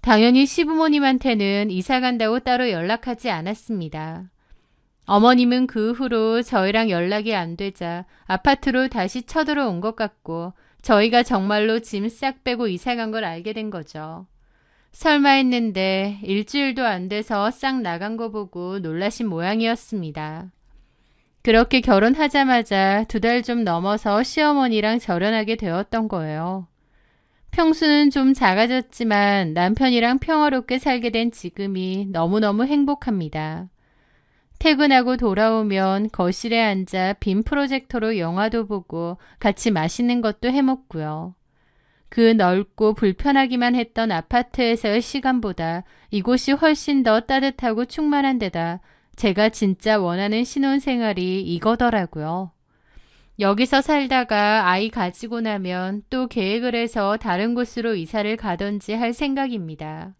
당연히 시부모님한테는 이사 간다고 따로 연락하지 않았습니다. 어머님은 그 후로 저희랑 연락이 안 되자 아파트로 다시 쳐들어온 것 같고 저희가 정말로 짐 싹 빼고 이사 간 걸 알게 된 거죠. 설마 했는데 일주일도 안 돼서 싹 나간 거 보고 놀라신 모양이었습니다. 그렇게 결혼하자마자 2달 좀 넘어서 시어머니랑 절연하게 되었던 거예요. 평수는 좀 작아졌지만 남편이랑 평화롭게 살게 된 지금이 너무너무 행복합니다. 퇴근하고 돌아오면 거실에 앉아 빔 프로젝터로 영화도 보고 같이 맛있는 것도 해먹고요. 그 넓고 불편하기만 했던 아파트에서의 시간보다 이곳이 훨씬 더 따뜻하고 충만한 데다 제가 진짜 원하는 신혼생활이 이거더라고요. 여기서 살다가 아이 가지고 나면 또 계획을 해서 다른 곳으로 이사를 가던지 할 생각입니다.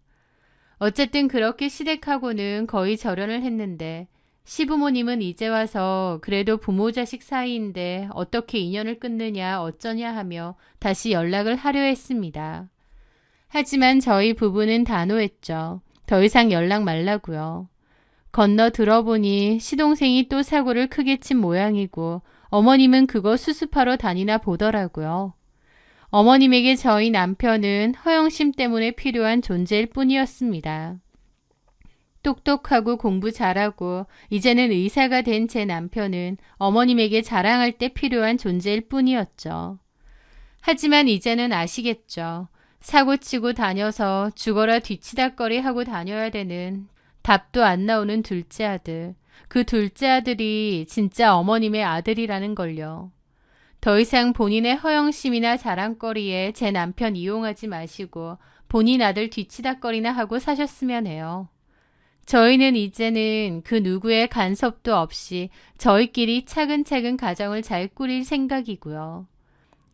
어쨌든 그렇게 시댁하고는 거의 절연을 했는데 시부모님은 이제 와서 그래도 부모 자식 사이인데 어떻게 인연을 끊느냐 어쩌냐 하며 다시 연락을 하려 했습니다. 하지만 저희 부부는 단호했죠. 더 이상 연락 말라고요. 건너 들어보니 시동생이 또 사고를 크게 친 모양이고 어머님은 그거 수습하러 다니나 보더라고요. 어머님에게 저희 남편은 허영심 때문에 필요한 존재일 뿐이었습니다. 똑똑하고 공부 잘하고 이제는 의사가 된 제 남편은 어머님에게 자랑할 때 필요한 존재일 뿐이었죠. 하지만 이제는 아시겠죠. 사고치고 다녀서 죽어라 뒤치다꺼리 하고 다녀야 되는 답도 안 나오는 둘째 아들. 그 둘째 아들이 진짜 어머님의 아들이라는 걸요. 더 이상 본인의 허영심이나 자랑거리에 제 남편 이용하지 마시고 본인 아들 뒤치다꺼리나 하고 사셨으면 해요. 저희는 이제는 그 누구의 간섭도 없이 저희끼리 차근차근 가정을 잘 꾸릴 생각이고요.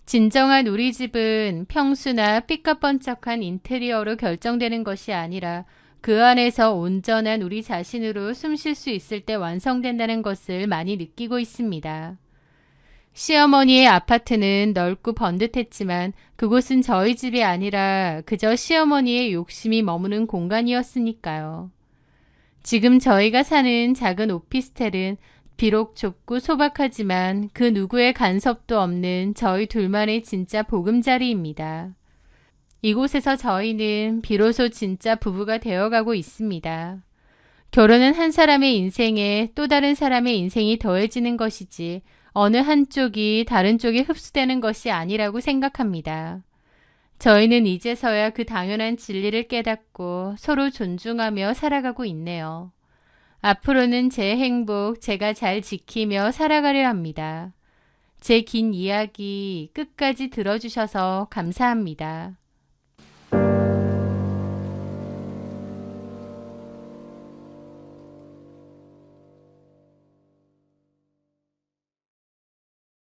진정한 우리 집은 평수나 삐까뻔쩍한 인테리어로 결정되는 것이 아니라 그 안에서 온전한 우리 자신으로 숨 쉴 수 있을 때 완성된다는 것을 많이 느끼고 있습니다. 시어머니의 아파트는 넓고 번듯했지만 그곳은 저희 집이 아니라 그저 시어머니의 욕심이 머무는 공간이었으니까요. 지금 저희가 사는 작은 오피스텔은 비록 좁고 소박하지만 그 누구의 간섭도 없는 저희 둘만의 진짜 보금자리입니다. 이곳에서 저희는 비로소 진짜 부부가 되어가고 있습니다. 결혼은 한 사람의 인생에 또 다른 사람의 인생이 더해지는 것이지 어느 한쪽이 다른 쪽에 흡수되는 것이 아니라고 생각합니다. 저희는 이제서야 그 당연한 진리를 깨닫고 서로 존중하며 살아가고 있네요. 앞으로는 제 행복 제가 잘 지키며 살아가려 합니다. 제 긴 이야기 끝까지 들어주셔서 감사합니다.